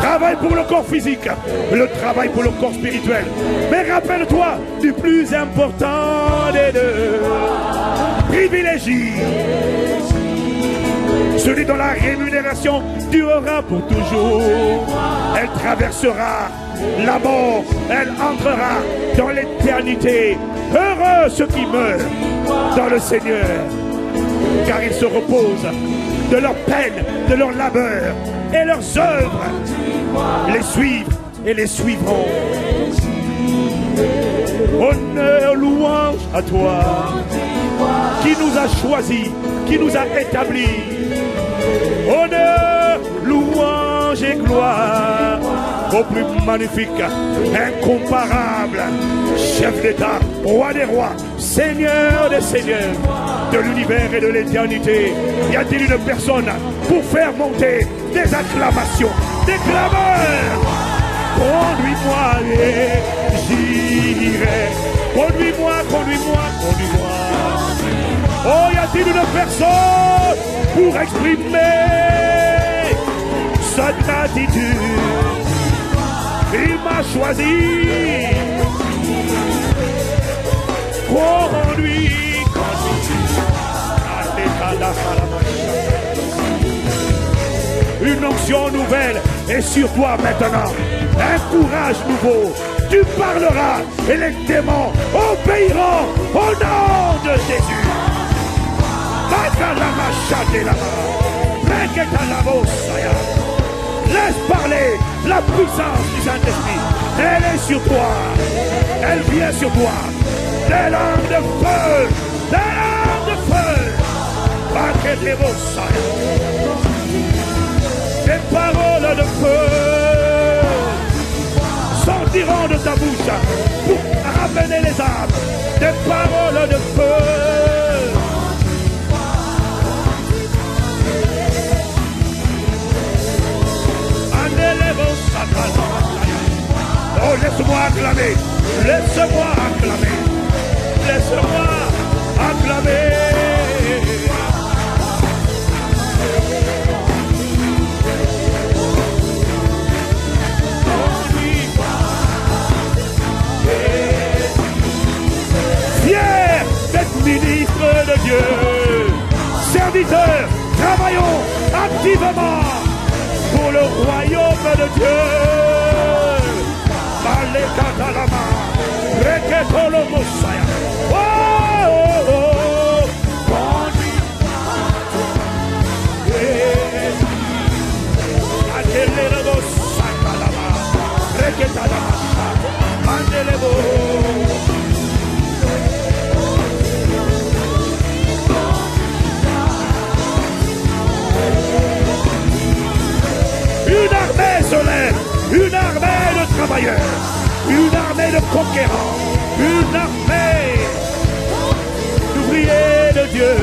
Travail pour le corps physique, le travail pour le corps spirituel. Mais rappelle-toi du plus important des deux. Privilégie celui dont la rémunération durera pour toujours. Elle traversera la mort, elle entrera dans l'éternité. Heureux ceux qui meurent dans le Seigneur, car ils se reposent de leur peine, de leur labeur, et leurs œuvres les suivent et les suivront. Honneur, louange à toi, qui nous a choisis, qui nous a établis. Honneur, louange et gloire au plus magnifique, incomparable, chef d'État, roi des rois, seigneur des seigneurs, de l'univers et de l'éternité. Y a-t-il une personne pour faire monter des acclamations, des clameurs? Conduis-moi et j'irai. Conduis-moi, conduis-moi, conduis-moi. Oh, y a-t-il une personne pour exprimer sa gratitude? Il m'a choisi. Conduis. Une onction nouvelle est sur toi maintenant. Un courage nouveau. Tu parleras et les démons obéiront au nom de Jésus. Laisse parler la puissance du Saint-Esprit. Elle est sur toi. Elle vient sur toi. Des lames de feu. Des lames de feu. Des paroles de feu sortiront de ta bouche pour ramener les âmes. Des paroles de feu. Oh, laisse-moi acclamer. Laisse-moi acclamer. Laisse-moi acclamer. Fier d'être ministre de Dieu. Serviteurs, travaillons activement pour le royaume de Dieu. Alekatalama, reketolomosaya. Oh, oh, oh. Adelelebosakalama, reketalama, mandelebo. Une armée se lève, une armée de travailleurs, une armée de conquérants, une armée d'ouvriers de Dieu.